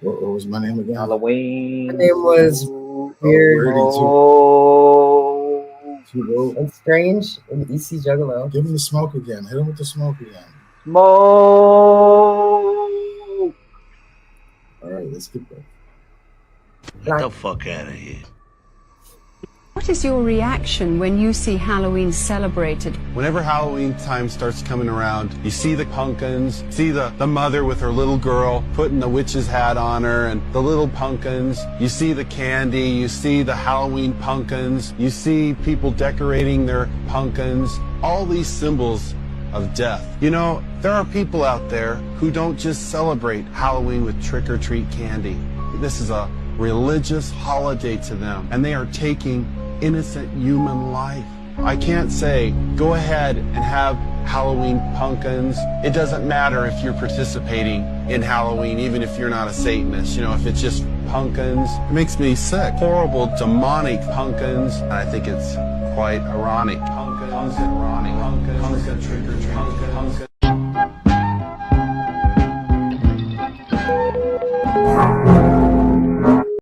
What was my name again? Halloween. My name was Weird. And Strange and EC Juggalo. Give him the smoke again. Hit him with the smoke again. Smoke. All right, let's get that. Get the fuck out of here. What is your reaction when you see Halloween celebrated? Whenever Halloween time starts coming around, you see the pumpkins, see the mother with her little girl putting the witch's hat on her, and the little pumpkins. You see the candy, you see the Halloween pumpkins, you see people decorating their pumpkins, all these symbols of death. There are people out there who don't just celebrate Halloween with trick-or-treat candy. This is a religious holiday to them, and they are taking innocent human life. I can't say, go ahead and have Halloween pumpkins. It doesn't matter if you're participating in Halloween, even if you're not a Satanist. If it's just pumpkins, it makes me sick. Horrible, demonic pumpkins. I think it's quite ironic. Pumpkins, ironic. Pumpkins, trick or treat.